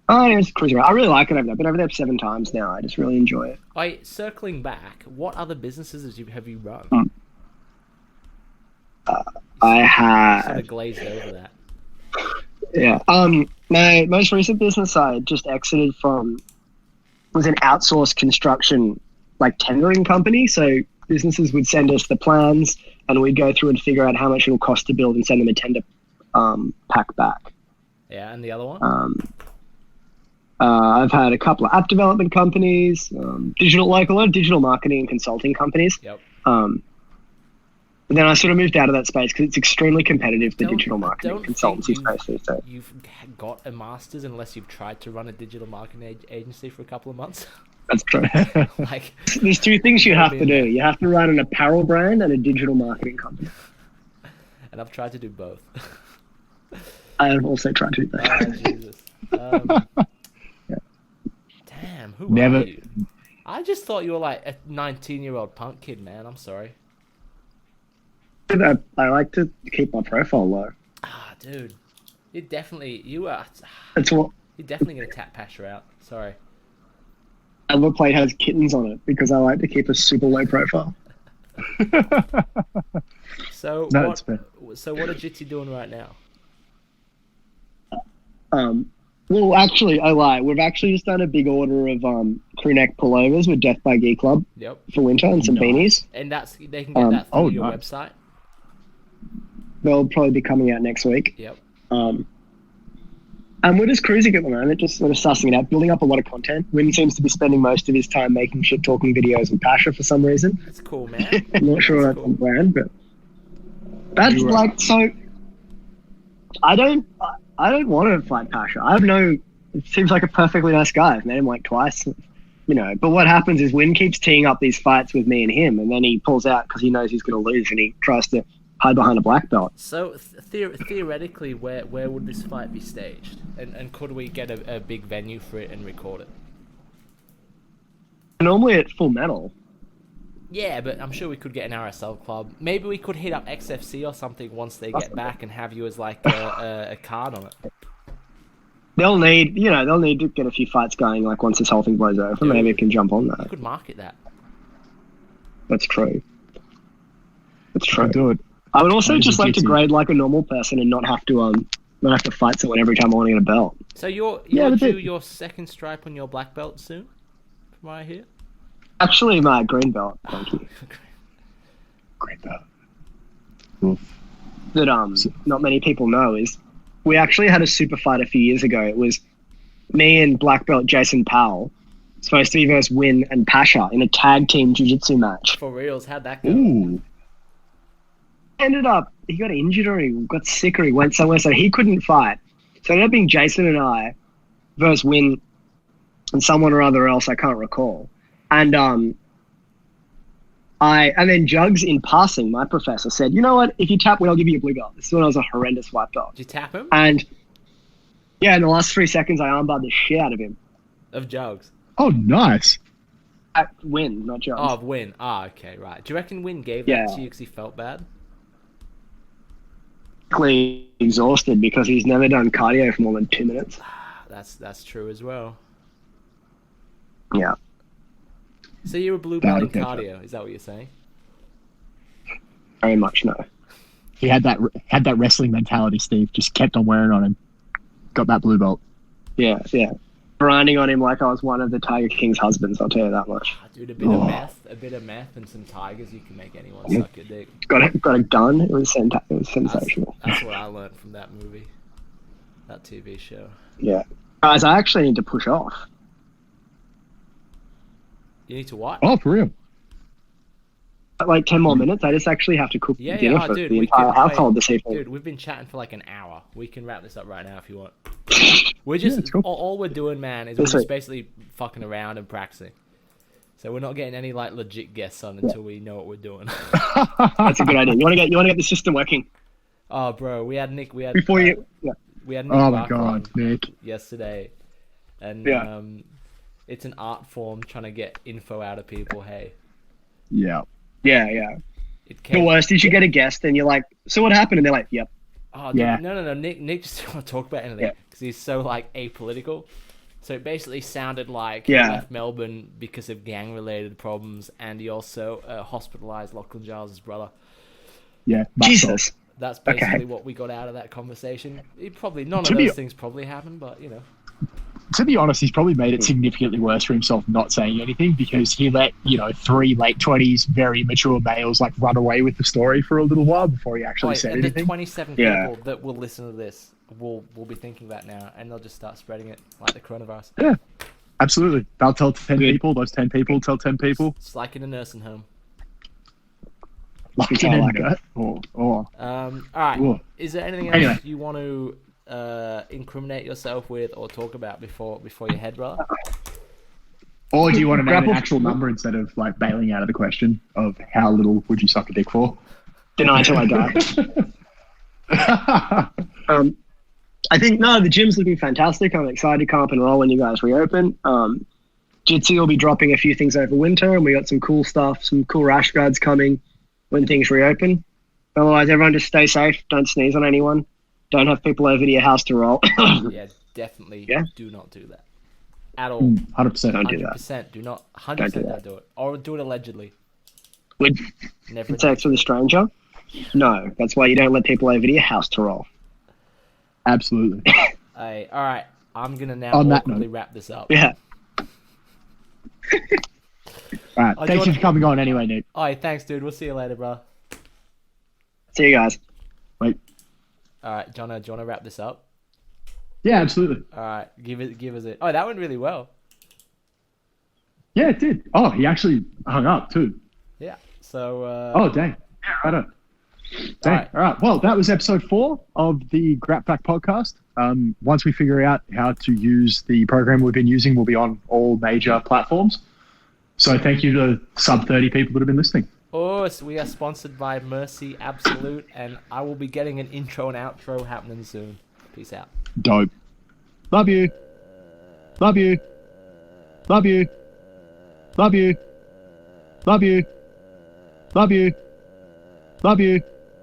Oh, yeah, just cruising around. I really like it over there. I've been over there 7 times now. I just really enjoy it. Circling back, what other businesses have you run? I had sort of glazed over that. Yeah. My most recent business I just exited from was an outsourced construction, like, tendering company. So businesses would send us the plans, and we'd go through and figure out how much it'll cost to build and send them a tender pack back. Yeah, and the other one? I've had a couple of app development companies, a lot of digital marketing and consulting companies. Yep. But then I sort of moved out of that space because it's extremely competitive, the digital marketing consultancy space these days. You've got a master's unless you've tried to run a digital marketing agency for a couple of months. That's true. There's 2 things you have to do. You have to run an apparel brand and a digital marketing company. And I've tried to do both. I have also tried to do that. Oh, Jesus. Damn, who are you? I just thought you were like a 19-year-old punk kid, man. I'm sorry. I like to keep my profile low. Dude. You're definitely going to tap Pasha out. Sorry. My other plate has kittens on it because I like to keep a super low profile. So what are Jitsy doing right now? Well, actually, I lie. We've actually just done a big order of crew neck pullovers with Death by Geek Club for winter and some beanies. And they can get that through your website? They'll probably be coming out next week. Yep. And we're just cruising at the moment, just sort of sussing it out, building up a lot of content. Win seems to be spending most of his time making shit talking videos with Pasha for some reason. That's cool, man. I'm not sure that's on plan, but that's like, so I don't want to fight Pasha. It seems like a perfectly nice guy. I've met him like twice, you know, but what happens is Win keeps teeing up these fights with me and him, and then he pulls out because he knows he's going to lose, and he tries to hide behind a black belt. So theoretically, where would this fight be staged? And could we get a big venue for it and record it? Normally at Full Metal. Yeah, but I'm sure we could get an RSL club. Maybe we could hit up XFC or something once they get back and have you as like a card on it. They'll need to get a few fights going like once this whole thing blows over. Yeah, maybe it can jump on You that. could market that. That's true. That's true. I'll do it. I would also That is just like to Jitsy. grade like a normal person and not have to fight someone every time I want to get a belt. So you're but due they- your second stripe on your black belt soon, from what I hear. Actually, my green belt. Thank you. Great belt. Oof. That not many people know is we actually had a super fight a few years ago. It was me and black belt Jason Powell supposed to be versus Win and Pasha in a tag team jiu-jitsu match. For reals, how'd that go? Ooh. Ended up he got injured or he got sick or he went somewhere, so he couldn't fight. So it ended up being Jason and I versus Win and someone or other else I can't recall. And then Jugs in passing, my professor said, "You know what? If you tap Win, I'll give you a blue belt." This is when I was a horrendous white belt. Did you tap him? And yeah, in the last 3 seconds, I armbarred the shit out of him. Of Jugs? Oh, nice. At Win, not Jugs. Oh, of Win. Ah, okay, right. Do you reckon Win gave Yeah. that to you because he felt bad? Exhausted because he's never done cardio for more than 2 minutes. That's true as well. Yeah. So you're a blue belt in Okay. cardio, is that what you're saying? Very much no. He had that wrestling mentality, Steve. Just kept on wearing on him. Got that blue belt. Yeah. Grinding on him like I was one of the Tiger King's husbands, I'll tell you that much. Dude, a bit of meth and some tigers, you can make anyone suck your dick. Got it done. It was sensational. That's what I learned from that movie. That TV show. Yeah. Guys, I actually need to push off. You need to what? Oh, for real? Like 10 more minutes. I just actually have to cook Yeah, dinner yeah, for dude, the we entire can- household this evening. Dude, we've been chatting for like an hour. We can wrap this up right now if you want. We're just it's cool. all we're doing, man, is we're just basically fucking around and practicing. So we're not getting any like legit guests on until we know what we're doing. That's a good idea. You want to get the system working Oh, bro, we had Nick. We had before you. Yeah. we had Nick Oh my Barker god, on Nick. yesterday, and Yeah. it's an art form trying to get info out of people. Hey, Yeah. Yeah. it The came. worst is you get a guest and you're like, "So what happened?" And they're like, "Yep." Oh, dude, Yeah. no. Nick just didn't want to talk about anything Yeah. because he's so like apolitical. So it basically sounded like Yeah. he left Melbourne because of gang-related problems, and he also hospitalized Lachlan Giles' brother. Yeah. Jesus. That's Okay. basically what we got out of that conversation. It probably none of To be- those things probably happened, but you know. To be honest, he's probably made it significantly worse for himself not saying anything because he let, 3 late 20s, very mature males like run away with the story for a little while before he actually Wait, said and the anything. 27 Yeah. people that will listen to this will be thinking that now, and they'll just start spreading it like the coronavirus. Yeah, absolutely. They'll tell 10 Good. people, those 10 people tell 10 people. It's like in a nursing home. Like It's in all a like nut. Or All right. Whoa. Is there anything else Anyway. you want to incriminate yourself with or talk about before your head, brother? Or do you want to name an Grapple. actual number instead of like bailing out of the question of how little would you suck a dick for? Deny till I die. I think the gym's looking fantastic. I'm excited to come up and roll when you guys reopen. Jitsy will be dropping a few things over winter, and we got some cool stuff, some cool rash guards coming when things reopen. Otherwise, everyone just stay safe. Don't sneeze on anyone. Don't have people over to your house to roll. Yeah, definitely. Yeah? Do not do that at all. 100%. Don't do that. 100%. Do not. 100% Don't do don't that. do it. Or do it allegedly. With Never. sex with a stranger? No. That's why you don't let people over to your house to roll. Absolutely. Hey, all right. I'm gonna now On that awkwardly note. wrap this up. Yeah. All right. Oh, do you Thanks wanna- for coming on anyway, Nick. All right, thanks, dude. We'll see you later, bro. See you guys. Wait. All right, Jono, do you want to wrap this up? Yeah, absolutely. All right, give us it. Oh, that went really well. Yeah, it did. Oh, he actually hung up too. Yeah. So. Oh, dang. Yeah, right. Dang. All right. Well, that was episode 4 of the Grapple podcast. Once we figure out how to use the program we've been using, we'll be on all major platforms. So thank you to sub 30 people that have been listening. Oh, so we are sponsored by Mercy Absolute, and I will be getting an intro and outro happening soon. Peace out. Dope. Love you. Love you. Love you. Love you. Love you. Love you. Love you.